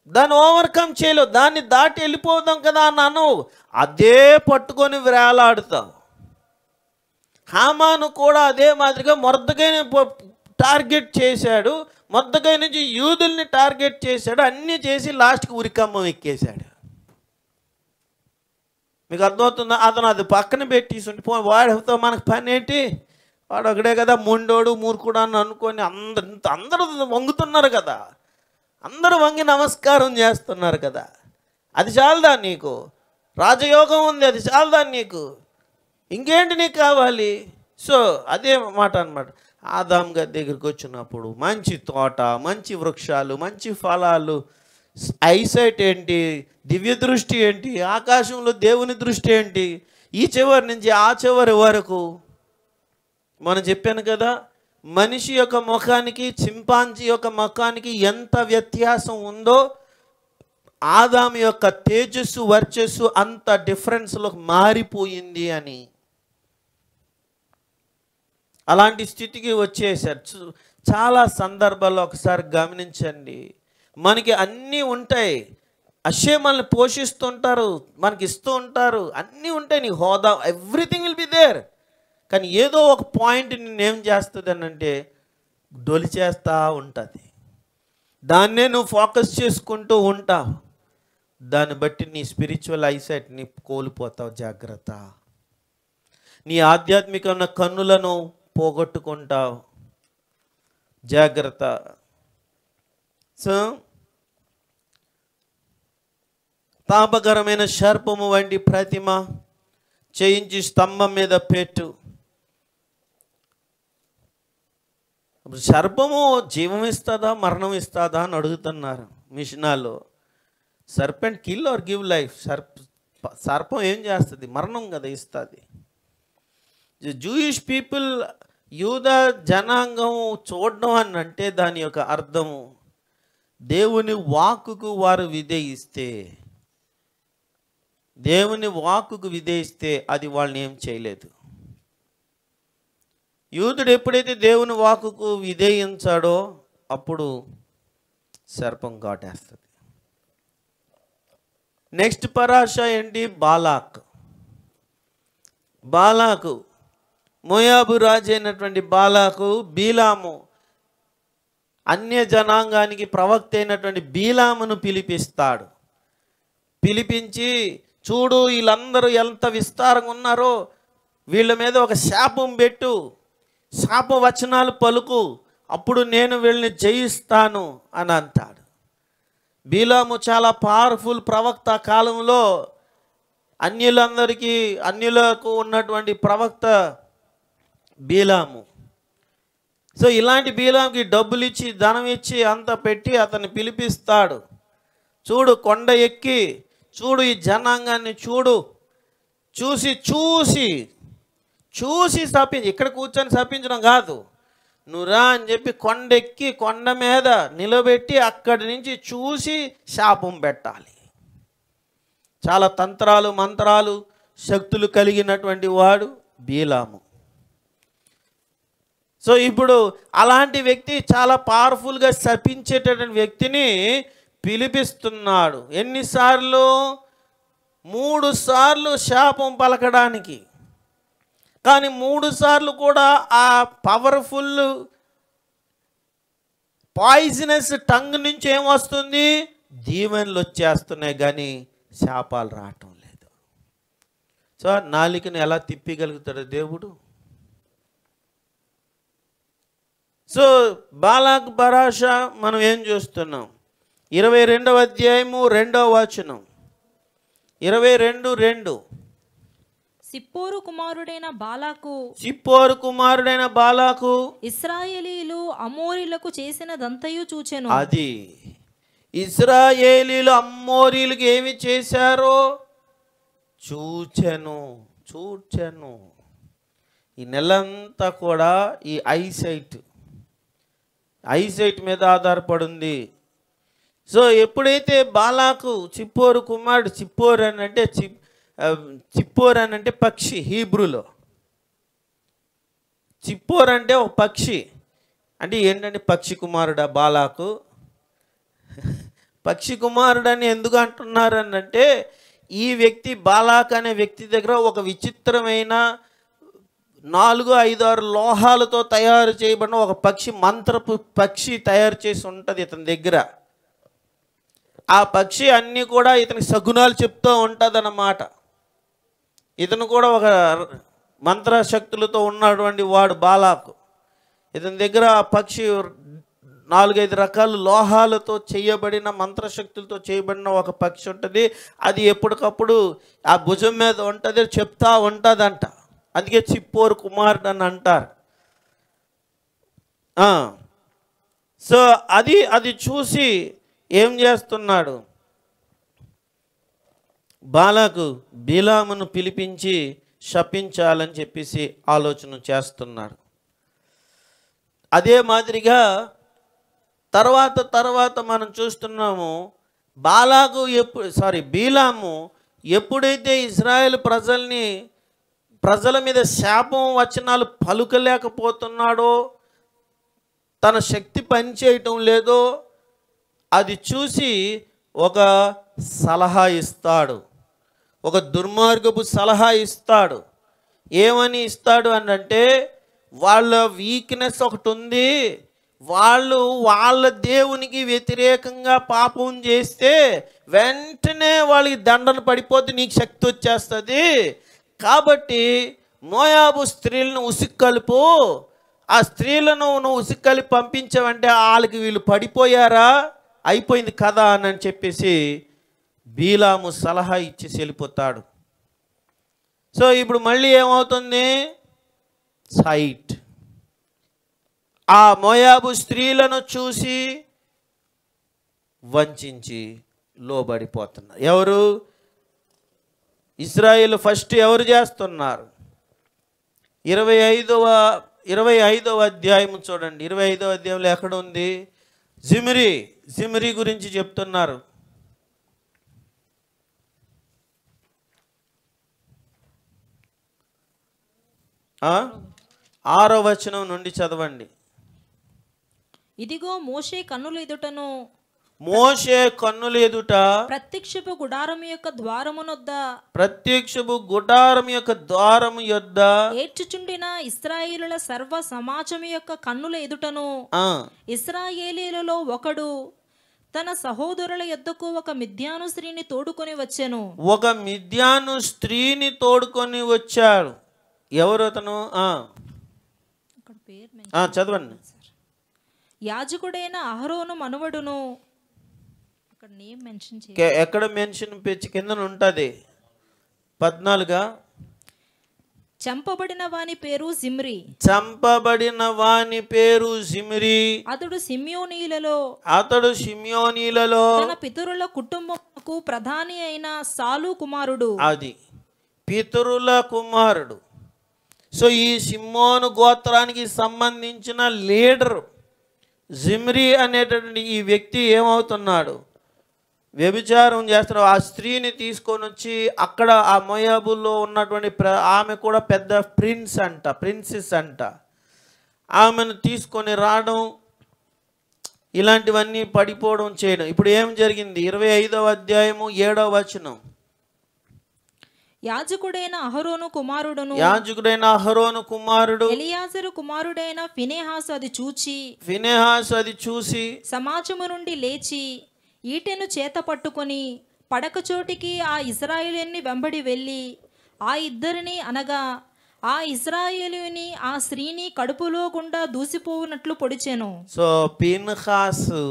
దాన్ని ఓవర్కమ్ చేయలేవు. దాన్ని దాటి వెళ్ళిపోదాం కదా అని అనవు, అదే పట్టుకొని వేలాడుతావు. హామాను కూడా అదే మాదిరిగా మొర్దెకైని టార్గెట్ చేశాడు. మొర్దెకై నుంచి యూదుల్ని టార్గెట్ చేశాడు. అన్నీ చేసి లాస్ట్కి ఉరికమ్మం ఎక్కేశాడు. మీకు అర్థమవుతుందా? అతను అది పక్కన పెట్టేసి వాడితో మనకు పని ఏంటి, వాడు ఒకడే కదా మొండోడు మూర్ఖుడు అని అనుకొని అందరూ వంగుతున్నారు కదా. అందరూ వంగి నమస్కారం చేస్తున్నారు కదా. అది చాలదా నీకు? రాజయోగం ఉంది, అది చాలదా నీకు? ఇంకేంటి నీకు కావాలి? సో అదే మాట అన్నమాట. ఆదాము గారి దగ్గరికి వచ్చినప్పుడు మంచి తోట, మంచి వృక్షాలు, మంచి ఫలాలు, ఐసైట్ ఏంటి, దివ్య దృష్టి ఏంటి, ఆకాశంలో దేవుని దృష్టి ఏంటి, ఈ చివరి నుంచి ఆ చివరి వరకు. మనం చెప్పాను కదా, మనిషి యొక్క ముఖానికి చింపాంజీ యొక్క ముఖానికి ఎంత వ్యత్యాసం ఉందో, ఆదాము యొక్క తేజస్సు వర్చస్సు అంత డిఫరెన్స్లో మారిపోయింది అని. అలాంటి స్థితికి వచ్చేసారు. చాలా సందర్భాల్లో ఒకసారి గమనించండి, మనకి అన్నీ ఉంటాయి, అషే మనల్ని పోషిస్తుంటారు, మనకి ఇస్తూ ఉంటారు, అన్నీ ఉంటాయి, నీ హోదా, ఎవ్రీథింగ్ విల్ బి దేర్. కానీ ఏదో ఒక పాయింట్ నిన్నేం చేస్తుంది అని అంటే డొలి చేస్తూ ఉంటుంది, దాన్నే నువ్వు ఫోకస్ చేసుకుంటూ ఉంటావు, దాన్ని బట్టి నీ స్పిరిచువల్ ఐసైట్ని కోల్పోతావు. జాగ్రత్త. నీ ఆధ్యాత్మికమైన కన్నులను పోగొట్టుకుంటావు. జాగ్రత్త. సో తాపకరమైన సర్పము వంటి ప్రతిమ చేయించి స్తంభం మీద పెట్టు. సర్పము జీవం ఇస్తుందా మరణం ఇస్తుందా అని అడుగుతున్నారు మిషనాల్లో. Serpent kill or give life. సర్పం ఏం చేస్తుంది? మరణం కదా ఇస్తుంది. జూయిష్ పీపుల్, యూద జనాంగం చూడడం అని అంటే దాని యొక్క అర్థము దేవుని వాక్కుకు వారు విధేయిస్తే, దేవుని వాక్కుకు విధేయిస్తే అది వాళ్ళని ఏం చేయలేదు. యూదుడు ఎప్పుడైతే దేవుని వాక్కుకు విధేయించాడో అప్పుడు సర్పం కాటేస్తుంది. నెక్స్ట్ పరాశ ఏంటి? బాలాకు మోయాబు రాజు అయినటువంటి బాలాకు బీలాము, అన్య జనాంగానికి ప్రవక్త అయినటువంటి బీలామును పిలిపిస్తాడు. పిలిపించి, చూడు వీళ్ళందరూ ఎంత విస్తారంగా ఉన్నారో, వీళ్ళ మీద ఒక శాపం పెట్టు, శాప వచనాలు పలుకు, అప్పుడు నేను వీళ్ళని జయిస్తాను అని అంటాడు. బీలాము చాలా పవర్ఫుల్ ప్రవక్త. కాలంలో అన్యులకు ఉన్నటువంటి ప్రవక్త బీలాము. సో ఇలాంటి బీలాంకి డబ్బులు ఇచ్చి, ధనం ఇచ్చి, అంత పెట్టి అతన్ని పిలిపిస్తాడు. చూడు, కొండ ఎక్కి చూడు, ఈ జనాంగాన్ని చూడు, చూసి శపించి, ఇక్కడ కూర్చొని శపించడం కాదు, నువ్వు రా అని చెప్పి కొండెక్కి కొండ మీద నిలబెట్టి అక్కడి నుంచి చూసి శాపం పెట్టాలి. చాలా తంత్రాలు మంత్రాలు శక్తులు కలిగినటువంటి వాడు బీలాము. సో ఇప్పుడు అలాంటి వ్యక్తి, చాలా పవర్ఫుల్గా శపించేటటువంటి వ్యక్తిని పిలిపిస్తున్నాడు. ఎన్నిసార్లు? 3 సార్లు శాపం పలకడానికి. కానీ 3 సార్లు కూడా ఆ పవర్ఫుల్ పాయిజనస్ టంగ్ నుంచి ఏమొస్తుంది? దీవెనలు వచ్చేస్తున్నాయి, కానీ శాపాలు రావటం లేదు. సో నాలికను ఎలా తిప్పగలుగుతాడు దేవుడు? సో బాలాక్ పరాశ మనం ఏం చూస్తున్నాం? 22వ అధ్యాయము 2వ వచనం, 22:2. సిప్పోరు కుమారుడైన బాలాకు ఇశ్రాయేలీలు అమోరీలకు చేసినదంతయు చూచెను. అది ఇశ్రాయేలీలు అమ్మోరీలకు ఏమి చేశారో చూచెను. ఈ నెలంతా కూడా ఈ ఐసైట్ మీద ఆధారపడింది. సో ఎప్పుడైతే బాలాకు చిప్పోరు కుమారుడు, చిప్పోరు అని అంటే పక్షి, హీబ్రూలో చిప్పోరు అంటే ఒక పక్షి. అంటే ఏంటంటే పక్షి కుమారుడా బాలాకు? పక్షి కుమారుడని ఎందుకు అంటున్నారు అంటే, ఈ వ్యక్తి బాలాక్ అనే వ్యక్తి దగ్గర ఒక విచిత్రమైన 4-5-6 లోహాలతో తయారు చేయబడిన ఒక మంత్రపు పక్షి తయారు చేసి ఉంటుంది ఇతని దగ్గర. ఆ పక్షి అన్నీ కూడా ఇతనికి సగుణాలు చెప్తూ ఉంటుంది అన్నమాట. ఇతను కూడా ఒక మంత్రశక్తులతో ఉన్నటువంటి వాడు బాలాకు. ఇతని దగ్గర ఆ పక్షి 4-5 రకాల లోహాలతో చేయబడిన, మంత్రశక్తులతో చేయబడిన ఒక పక్షి ఉంటుంది. అది ఎప్పటికప్పుడు ఆ భుజం మీద ఉంటుంది, చెప్తా ఉంటుందంట. అందుకే చిప్పోరు కుమారుడు అని అంటారు. సో అది చూసి ఏం చేస్తున్నాడు? బాలాకు బిలామును పిలిపించి శపించాలని చెప్పేసి ఆలోచన చేస్తున్నాడు. అదే మాదిరిగా తర్వాత మనం చూస్తున్నాము, బిలాము ఎప్పుడైతే ఇజ్రాయెల్ ప్రజల మీద శాపం వచనాలు పలుకలేకపోతున్నాడో, తన శక్తి పనిచేయటం లేదో అది చూసి ఒక సలహా ఇస్తాడు, ఒక దుర్మార్గపు సలహా ఇస్తాడు. ఏమని ఇస్తాడు అంటే, వాళ్ళ వీక్నెస్ ఒకటి ఉంది, వాళ్ళు వాళ్ళ దేవునికి వ్యతిరేకంగా పాపం చేస్తే వెంటనే వాళ్ళకి దండన పడిపోతే నీకు శక్తి వచ్చేస్తుంది. కాబట్టి మోయాబు స్త్రీలను ఉసిక్కలుపు, ఆ స్త్రీలను నువ్వు ఉసిక్కలిపి పంపించావంటే వాళ్ళకి వీళ్ళు పడిపోయారా, అయిపోయింది కదా అని చెప్పేసి బీలాము సలహా ఇచ్చి వెళ్ళిపోతాడు. సో ఇప్పుడు మళ్ళీ ఏమవుతుంది? సైట్ ఆ మోయాబు స్త్రీలను చూసి వంచించి లోబడిపోతున్నారు. ఎవరు? ఇశ్రాయేలు ఫస్ట్ ఎవరు చేస్తున్నారు? 25వ అధ్యాయం చూడండి. 25వ అధ్యాయంలో ఎక్కడ ఉంది? జిమ్రీ గురించి చెప్తున్నారు. ఆరో వచనం నుండి చదవండి. ఇదిగో మోషే కన్నుల ఎదుట ప్రత్యక్షపు గుడారము యొక్క ద్వారము యొద్ద ఏడ్చుచుండిన ఇశ్రాయేలుల సర్వ సమాజము యొక్క కన్నుల ఎదుటను ఇశ్రాయేలీలలో ఒకడు తన సహోదరుల యొద్దకు ఒక మిద్యాను స్త్రీని తోడుకొని వచ్చాడు. ఎవరు అతను? చదవండి. యాజకుడైన అహరోను మనవడును. అక్కడ నేమ్ మెన్షన్ ఎక్కడ మెన్షన్ పేజ్ కింద ఉంటుంది 14. చంపబడిన వాని పేరు జిమ్రీ. అతడు సిమ్యోనీలలో తన పితరుల కుటుంబముకు ప్రధాని అయిన సాలు కుమారుడు. అది పితరుల కుమారుడు. సో ఈ సిమ్మోను గోత్రానికి సంబంధించిన లీడర్ జిమ్రీ అనేటటువంటి ఈ వ్యక్తి ఏమవుతున్నాడు? వ్యభిచారం చేస్తున్నాడు. ఆ స్త్రీని తీసుకొని వచ్చి అక్కడ ఆ మోయాబుల్లో ఉన్నటువంటి ఆమె కూడా పెద్ద ప్రిన్సెస్ అంట. ఆమెను తీసుకొని రావడం, ఇలాంటివన్నీ పడిపోవడం చేయడం. ఇప్పుడు ఏం జరిగింది? 25వ అధ్యాయము 7వ వచనం. యాజకుడైన అహరోను కుమారుడు ఎలియాజరు కుమారుడైన ఫినెహాసు అది చూచి సమాజము నుండి లేచి ఈటెను చేత పట్టుకొని పడకచోటికి ఆ ఇశ్రాయేలుని వెంబడి వెళ్ళి ఆ ఇద్దరిని అనగా ఆ ఇశ్రాయేలుని ఆ స్త్రీని కడుపులో గుండా దూసిపోవునట్లు పొడిచెను. సో ఫినెహాసు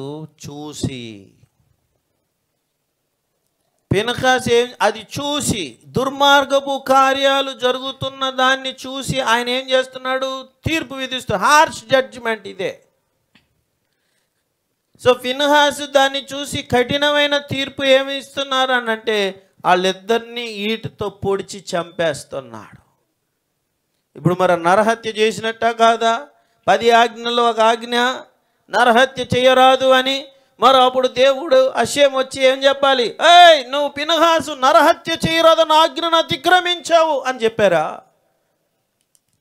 అది చూసి దుర్మార్గపు కార్యాలు జరుగుతున్న దాన్ని చూసి ఆయన ఏం చేస్తున్నాడు? తీర్పు విధిస్తూ హార్ష్ జడ్జిమెంట్ ఇదే. సో ఫినెహాసు దాన్ని చూసి కఠినమైన తీర్పు ఏమి ఇస్తున్నారు అని అంటే, వాళ్ళిద్దరినీ ఈటుతో పొడిచి చంపేస్తున్నాడు. ఇప్పుడు మరి నరహత్య చేసినట్ట కాదా? 10 ఆజ్ఞల్లో ఒక ఆజ్ఞ నరహత్య చేయరాదు అని. మరి అప్పుడు దేవుడు హషేం వచ్చి ఏం చెప్పాలి? ఏయ్, నువ్వు ఫినెహాసు నరహత్య చేయరాదని ఆజ్ఞను అతిక్రమించావు అని చెప్పారా?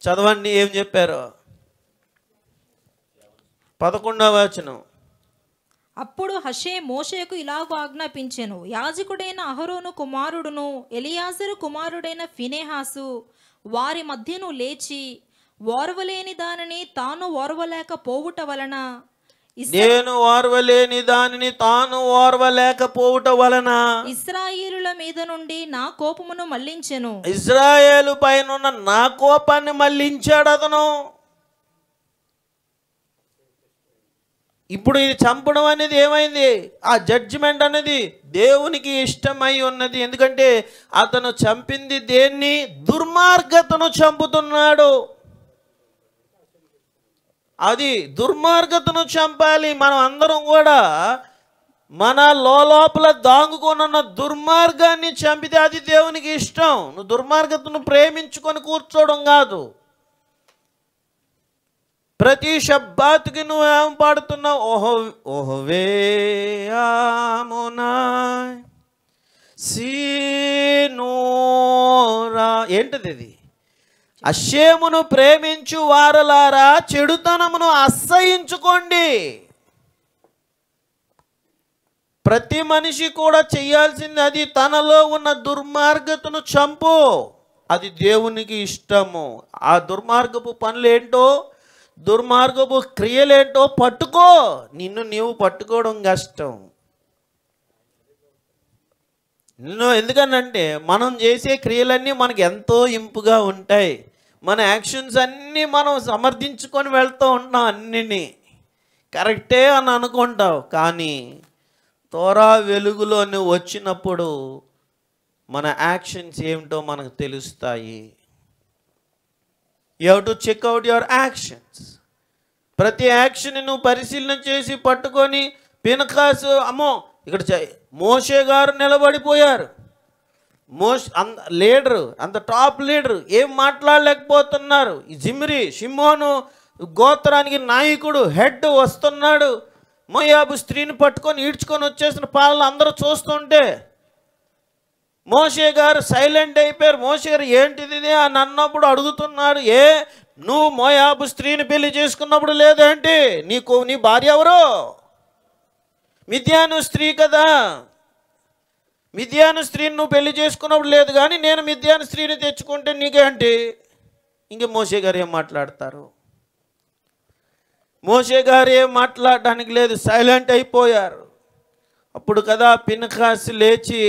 చదవండి ఏం చెప్పారు. 11వ వచనం. అప్పుడు హషేం మోషేకు ఇలాగూ ఆజ్ఞాపించెను, యాజకుడైన అహరోను కుమారుడును ఎలియాజరు కుమారుడైన ఫినెహాసు వారి మధ్యను లేచి ఓర్వలేని దానిని తాను ఓర్వలేకపోవుట వలన ఇశ్రాయేలుల మీద నుండి నా కోపమును మళ్లించెను. ఇశ్రాయేలు పైన నా కోపాన్ని మళ్లించాడు అతను. ఇప్పుడు ఇది చంపడం అనేది ఏమైంది? ఆ జడ్జిమెంట్ అనేది దేవునికి ఇష్టమై ఉన్నది. ఎందుకంటే అతను చంపింది దేన్ని? దుర్మార్గతను చంపుతున్నాడు. అది దుర్మార్గతను చంపాలి. మనం అందరం కూడా మన లోపల దాంగుకొనున్న దుర్మార్గాన్ని చంపితే అది దేవునికి ఇష్టం. నువ్వు దుర్మార్గతను ప్రేమించుకొని కూర్చోవడం కాదు. ప్రతి షబ్బాతుకి నువ్వు ఏం పాడుతున్నావు? ఓహోవే ఆమోనాయ్ సీనోరా. ఏంటిది ఇది? అషేమును ప్రేమించు వారలారా చెడుతనమును అసహించుకోండి. ప్రతి మనిషి కూడా చేయాల్సింది అది. తనలో ఉన్న దుర్మార్గతను చంపు, అది దేవునికి ఇష్టము. ఆ దుర్మార్గపు పనులేంటో, దుర్మార్గపు క్రియలేంటో పట్టుకో. నిన్ను నీవు పట్టుకోవడం కష్టం. ఎందుకనంటే మనం చేసే క్రియలన్నీ మనకు ఎంతో ఇంపుగా ఉంటాయి. మన యాక్షన్స్ అన్నీ మనం సమర్థించుకొని వెళ్తూ ఉంటాం. అన్నిని కరెక్టే అని అనుకుంటావు, కానీ తోరా వెలుగులో నువ్వు వచ్చినప్పుడు మన యాక్షన్స్ ఏమిటో మనకు తెలుస్తాయి. You have to check out your actions. ప్రతి యాక్షన్ నువ్వు పరిశీలన చేసి పట్టుకొని, పినహాసు అమ్మో ఇక్కడ మోషే గారు నిలబడిపోయారు. లీడరు, అంత టాప్ లీడరు, ఏం మాట్లాడలేకపోతున్నారు. ఈ జిమ్రీ షిమోను గోత్రానికి నాయకుడు, హెడ్ వస్తున్నాడు. మోయాబు స్త్రీని పట్టుకొని ఈడ్చుకొని వచ్చేసిన పాలలు అందరూ చూస్తుంటే మోషే గారు సైలెంట్ అయిపోయారు. మోషే గారు ఏంటిది అని అన్నప్పుడు అడుగుతున్నాడు, నువ్వు మోయాబు స్త్రీని పెళ్లి చేసుకున్నప్పుడు లేదేంటి? నీ భార్య ఎవరు? మిద్యాను స్త్రీ కదా. మిద్యాను స్త్రీని నువ్వు పెళ్లి చేసుకున్నప్పుడు లేదు, కానీ నేను మిద్యాను స్త్రీని తెచ్చుకుంటే నీకేంటి? ఇంక మోషే గారు ఏం మాట్లాడతారు? మోషే గారు ఏం మాట్లాడడానికి లేదు, సైలెంట్ అయిపోయారు. అప్పుడు కదా పినహాసు లేచి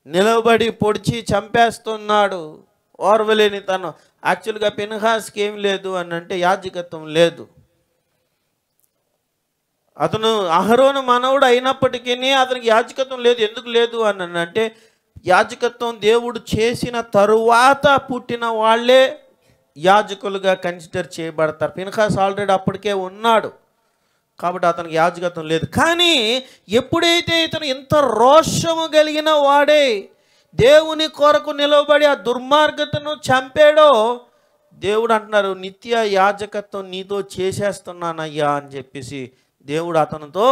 నిలబడి పొడిచి చంపేస్తున్నాడు. ఓర్వలేని తను. యాక్చువల్గా పినహాస్కి ఏం లేదు అని అంటే యాజకత్వం లేదు. అతను అహరోను మనవుడు అయినప్పటికీ అతనికి యాజకత్వం లేదు. ఎందుకు లేదు అని అంటే యాజకత్వం దేవుడు చేసిన తరువాత పుట్టిన వాళ్ళే యాజకులుగా కన్సిడర్ చేయబడతారు. పినహాస్ ఆల్రెడీ అప్పటికే ఉన్నాడు కాబట్టి అతనికి యాజకత్వం లేదు. కానీ ఎప్పుడైతే ఇతను ఇంత రోషము కలిగిన వాడే దేవుని కొరకు నిలబడి ఆ దుర్మార్గతను చంపాడో, దేవుడు అంటున్నారు, నిత్య యాజకత్వం నీతో చేసేస్తున్నానయ్యా అని చెప్పేసి దేవుడు అతనితో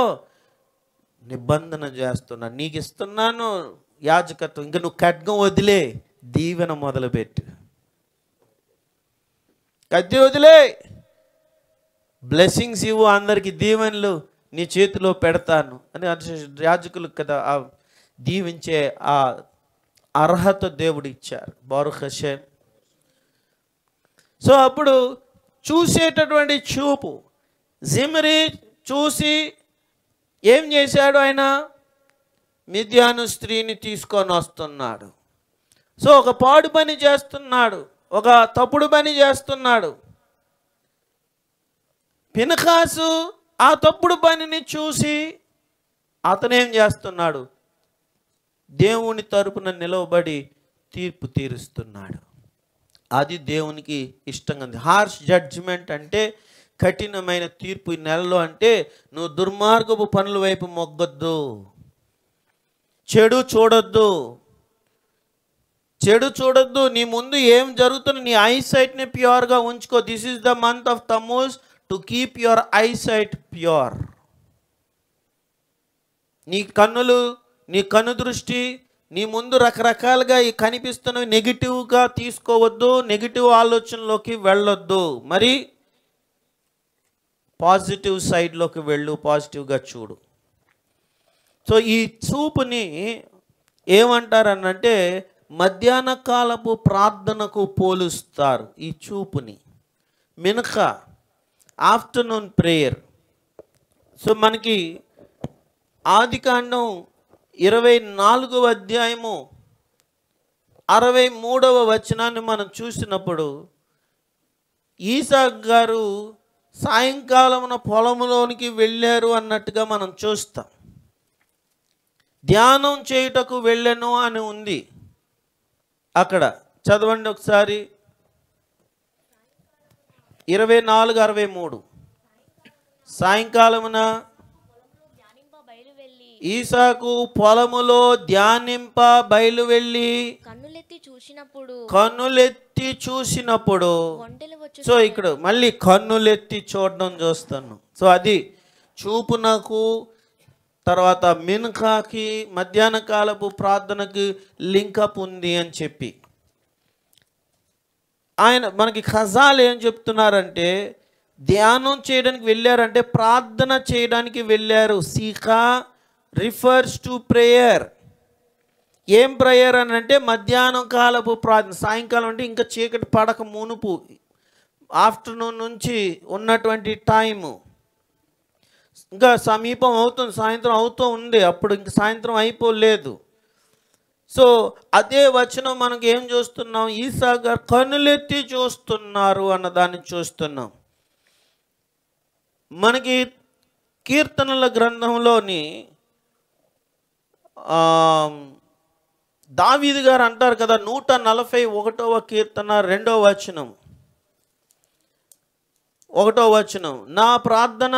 నిబంధన చేస్తున్నాడు. నీకు ఇస్తున్నాను యాజకత్వం, ఇంకా నువ్వు ఖడ్గం వదిలే, దీవెన మొదలుపెట్టు. కత్తి వదిలే, బ్లెస్సింగ్స్ ఇవ్వు, అందరికి దీవెనలు నీ చేతిలో పెడతాను అని యాజకులకు కదా ఆ దీవించే ఆ అర్హత దేవుడు ఇచ్చారు. బారుఖ్ హషేమ్. సో అప్పుడు చూసేటటువంటి చూపు, జిమ్రీ చూసి ఏం చేశాడు? ఆయన మిద్యాను స్త్రీని తీసుకొని వస్తున్నాడు. సో ఒక పాడు పని చేస్తున్నాడు, ఒక తప్పుడు పని చేస్తున్నాడు. పినహాసు ఆ తప్పుడు పనిని చూసి అతనేం చేస్తున్నాడు? దేవుని తరపున నిలవబడి తీర్పు తీరుస్తున్నాడు. అది దేవునికి ఇష్టంగా ఉంది. హార్ష్ జడ్జిమెంట్ అంటే కఠినమైన తీర్పు. ఈ నెలలో అంటే నువ్వు దుర్మార్గపు పనుల వైపు మొగ్గొద్దు, చెడు చూడొద్దు, చెడు చూడొద్దు. నీ ముందు ఏం జరుగుతుందో నీ ఐసైట్ని ప్యూర్గా ఉంచుకో. This is the month of Tammuz to keep your eyesight pure. నీ కన్నులు, నీ కన్ను దృష్టి నీ ముందు రకరకాలుగా ఈ కనిపిస్తున్నవి నెగిటివ్గా తీసుకోవద్దు, నెగిటివ్ ఆలోచనలోకి వెళ్ళొద్దు. మరి పాజిటివ్ సైడ్లోకి వెళ్ళు, పాజిటివ్గా చూడు. సో ఈ చూపుని ఏమంటారనంటే మధ్యాహ్న కాలపు ప్రార్థనకు పోలుస్తారు. ఈ చూపుని మినహా ఆఫ్టర్నూన్ ప్రేయర్. సో మనకి ఆదికాండం 24వ అధ్యాయము 63వ వచనాన్ని మనం చూసినప్పుడు ఈసాక్ గారు సాయంకాలమున పొలంలోనికి వెళ్ళారు అన్నట్టుగా మనం చూస్తాం. ధ్యానం చేయుటకు వెళ్ళను అని ఉంది అక్కడ. చదవండి ఒకసారి 24:63. సాయంకాలమున ఈసాకు పొలములో ధ్యానింప బయలు వెళ్ళి కన్నులెత్తి చూసినప్పుడు సో ఇక్కడ మళ్ళీ కన్నులెత్తి చూడడం చూస్తాను. సో అది చూపునకు తర్వాత మిన్కాకి మధ్యాహ్న కాలపు ప్రార్థనకి లింకప్ ఉంది అని చెప్పి ఆయన మనకి ఖజాలు ఏం చెప్తున్నారంటే ధ్యానం చేయడానికి వెళ్ళారంటే ప్రార్థన చేయడానికి వెళ్ళారు. సీకా రిఫర్స్ టు ప్రేయర్. ఏం ప్రేయర్ అని అంటే మధ్యాహ్నం కాలపు ప్రార్థన. సాయంకాలం అంటే ఇంకా చీకటి పడక మునుపు ఆఫ్టర్నూన్ నుంచి ఉన్నటువంటి టైము ఇంకా సమీపం అవుతుంది, సాయంత్రం అవుతూ ఉంది, అప్పుడు ఇంక సాయంత్రం అయిపోలేదు. సో అదే వచనం మనకి ఏం చూస్తున్నాం, ఈసా గారు కన్నులెత్తి చూస్తున్నారు అన్నదాన్ని చూస్తున్నాం. మనకి కీర్తనల గ్రంథంలోని దావీదు గారు అంటారు కదా 141వ కీర్తన 2వ వచనం 1వ వచనం, నా ప్రార్థన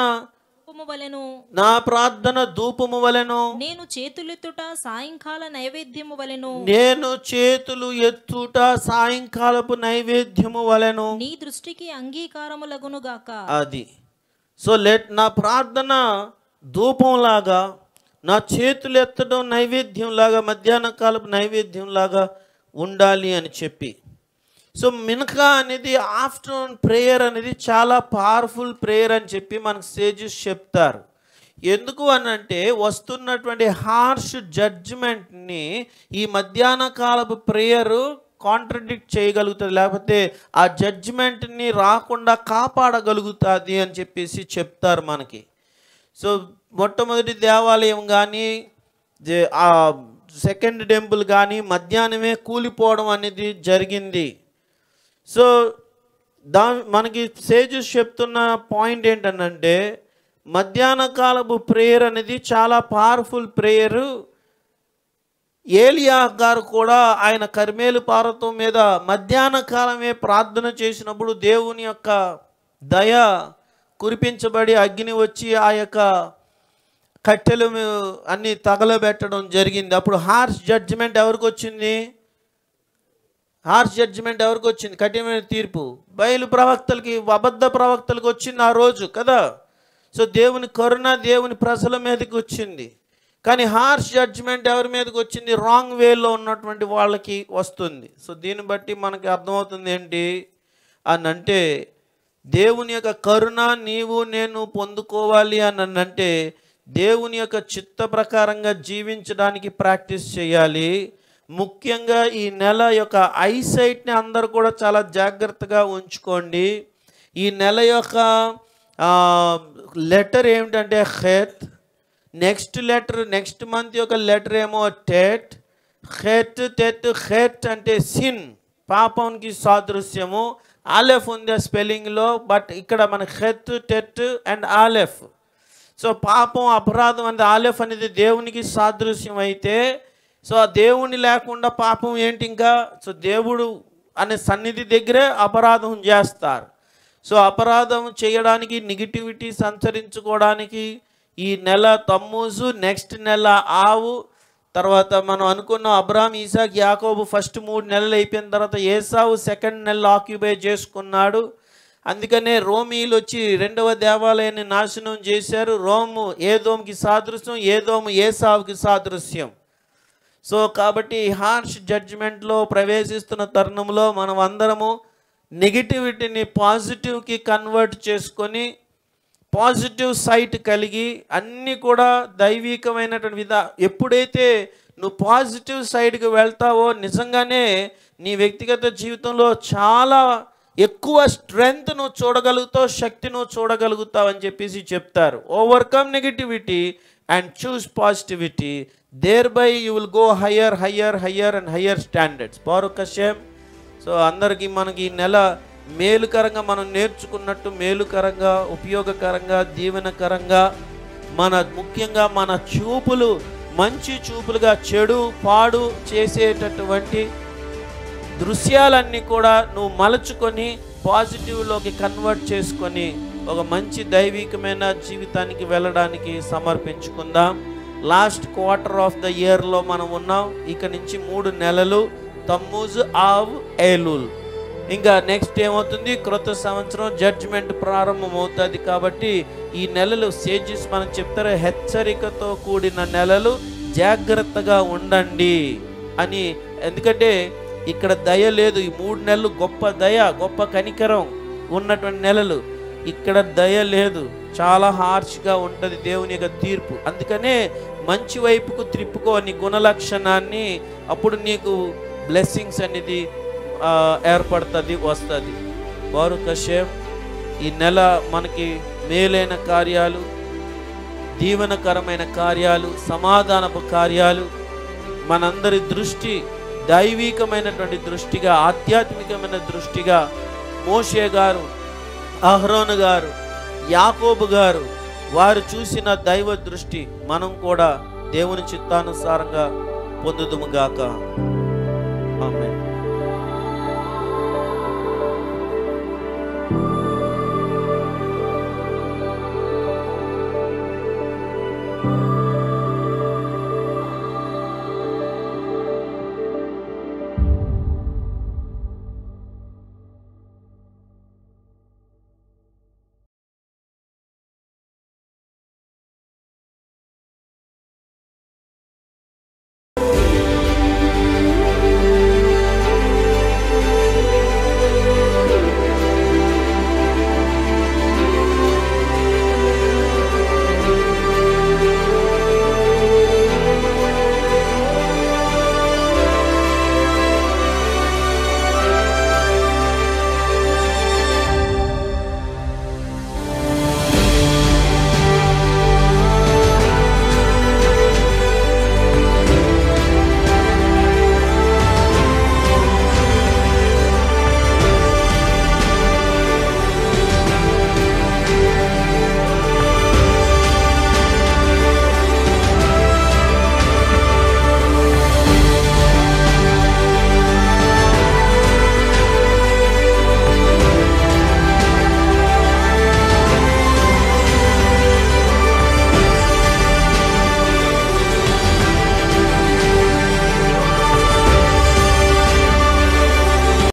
ధూపము వలెను, నేను చేతులెత్తుట సాయంకాల నైవేద్యము వలెను, నేను చేతులు ఎత్తుట సాయంకాలపు నైవేద్యము వలెను, నీ దృష్టికి అంగీకారములగును గాక. అది సో నా ప్రార్థన ధూపంలాగా, నా చేతులు ఎత్తడం నైవేద్యంలాగా, మధ్యాహ్న కాలపు నైవేద్యంలాగా ఉండాలి అని చెప్పి. సో మినకా అనేది ఆఫ్టర్నూన్ ప్రేయర్ అనేది చాలా పవర్ఫుల్ ప్రేయర్ అని చెప్పి మనకు సేజెస్ చెప్తారు. ఎందుకు అనంటే వస్తున్నటువంటి హార్ష్ జడ్జిమెంట్ని ఈ మధ్యాహ్న కాలపు ప్రేయరు కాంట్రడిక్ట్ చేయగలుగుతుంది, లేకపోతే ఆ జడ్జిమెంట్ని రాకుండా కాపాడగలుగుతుంది అని చెప్పేసి చెప్తారు మనకి. సో మొట్టమొదటి దేవాలయం కానీ సెకండ్ టెంపుల్ కానీ మధ్యాహ్నమే కూలిపోవడం అనేది జరిగింది. సో మనకి సేజెస్ చెప్తున్న పాయింట్ ఏంటంటే మధ్యాహ్న కాలపు ప్రేయర్ అనేది చాలా పవర్ఫుల్ ప్రేయరు. ఏలియా గారు కూడా ఆయన కర్మేలు పర్వతం మీద మధ్యాహ్న కాలమే ప్రార్థన చేసినప్పుడు దేవుని యొక్క దయ కురిపించబడి అగ్ని వచ్చి ఆ యొక్క కట్టెలు అన్ని తగలబెట్టడం జరిగింది. అప్పుడు హార్ష్ జడ్జిమెంట్ ఎవరికి వచ్చింది? హార్ష్ జడ్జిమెంట్ ఎవరికి వచ్చింది? కఠినమైన తీర్పు బయలు ప్రవక్తలకి, అబద్ధ ప్రవక్తలకు వచ్చింది ఆ రోజు కదా. సో దేవుని కరుణ దేవుని ప్రజల మీదకి వచ్చింది. కానీ హార్ష్ జడ్జిమెంట్ ఎవరి మీదకి వచ్చింది? రాంగ్ వేలో ఉన్నటువంటి వాళ్ళకి వస్తుంది. సో దీన్ని బట్టి మనకి అర్థమవుతుంది ఏంటి అని అంటే దేవుని యొక్క కరుణ నీవు నేను పొందుకోవాలి అని అంటే దేవుని యొక్క చిత్త ప్రకారంగా జీవించడానికి ప్రాక్టీస్ చేయాలి. ముఖ్యంగా ఈ నెల యొక్క ఐసైట్ని అందరూ కూడా చాలా జాగ్రత్తగా ఉంచుకోండి. ఈ నెల యొక్క లెటర్ ఏమిటంటే హెత్. నెక్స్ట్ మంత్ యొక్క లెటర్ ఏమో టెట్. హెత్ అంటే సిన్, పాపానికి సాదృశ్యము. ఆలెఫ్ ఉంది స్పెల్లింగ్లో, బట్ ఇక్కడ మన హెత్, టెట్ అండ్ ఆలెఫ్. సో పాపం అపరాధం అనేది ఆలెఫ్ అనేది దేవునికి సాదృశ్యం అయితే, సో ఆ దేవుని లేకుండా పాపం ఏంటి ఇంకా? సో దేవుడు అనే సన్నిధి దగ్గరే అపరాధం చేస్తారు. సో అపరాధం చేయడానికి, నెగిటివిటీ సంచరించుకోవడానికి ఈ నెల తమ్మూజు, నెక్స్ట్ నెల ఆవు, తర్వాత మనం అనుకున్నాం అబ్రాహాం, ఇసాక్, యాకోబు ఫస్ట్ 3 నెలలు అయిపోయిన తర్వాత ఏసావు సెకండ్ నెల ఆక్యుపై చేసుకున్నాడు. అందుకనే రోమీలు వచ్చి 2వ దేవాలయాన్ని నాశనం చేశారు. రోము ఏదోముకి సాదృశ్యం, ఏదోము ఏసావుకి సాదృశ్యం. సో కాబట్టి హార్ష్ జడ్జిమెంట్లో ప్రవేశిస్తున్న తరుణంలో మనం అందరము నెగిటివిటీని పాజిటివ్కి కన్వర్ట్ చేసుకొని పాజిటివ్ సైట్ కలిగి అన్నీ కూడా దైవికమైనటువంటి ఎప్పుడైతే నువ్వు పాజిటివ్ సైడ్కి వెళ్తావో నిజంగానే నీ వ్యక్తిగత జీవితంలో చాలా ఎక్కువ స్ట్రెంగ్త్ నువ్వు చూడగలుగుతావు, శక్తి నువ్వు చూడగలుగుతావు అని చెప్పేసి చెప్తారు. Overcome negativity and choose positivity, thereby you will go higher and higher standards. పౌరుకశ్యం. సో అందరికీ మనకి ఈ నెల మేలుకరంగా మనం నేర్చుకున్నట్టు మేలుకరంగా, ఉపయోగకరంగా, దీవెనకరంగా, ముఖ్యంగా మన చూపులు మంచి చూపులుగా చెడు పాడు చేసేటటువంటి దృశ్యాలన్నీ కూడా నువ్వు మలుచుకొని పాజిటివ్లోకి కన్వర్ట్ చేసుకొని ఒక మంచి దైవికమైన జీవితానికి వెళ్ళడానికి సమర్పించుకుందాం. లాస్ట్ క్వార్టర్ ఆఫ్ ద ఇయర్లో మనం ఉన్నాం. ఇక నుంచి 3 నెలలు తమ్మూజ్, ఆవ్, ఏలూల్. ఇంకా నెక్స్ట్ ఏమవుతుంది, క్రొత్త సంవత్సరం జడ్జిమెంట్ ప్రారంభం అవుతుంది. కాబట్టి ఈ నెలలు సేజెస్ మనం చెప్తారు, హెచ్చరికతో కూడిన నెలలు, జాగ్రత్తగా ఉండండి అని. ఎందుకంటే ఇక్కడ దయ లేదు. ఈ 3 నెలలు గొప్ప దయ, గొప్ప కనికరం ఉన్నటువంటి నెలలు. ఇక్కడ దయ లేదు, చాలా హార్ష్గా ఉంటుంది దేవుని యొక్క తీర్పు. అందుకనే మంచి వైపుకు త్రిప్పుకో నీ గుణలక్షణాన్ని, అప్పుడు నీకు బ్లెస్సింగ్స్ అనేది ఏర్పడుతుంది, వస్తుంది. బారుక్ హషేం. ఈ నెల మనకి మేలైన కార్యాలు, దీవెనకరమైన కార్యాలు, సమాధానపు కార్యాలు, మనందరి దృష్టి దైవికమైనటువంటి దృష్టిగా, ఆధ్యాత్మికమైన దృష్టిగా మోషే గారు, అహరోను గారు, యాకోబు గారు వారు చూసిన దైవ దృష్టి మనం కూడా దేవుని చిత్తానుసారంగా పొందుదుముగాక. ఆమేన్.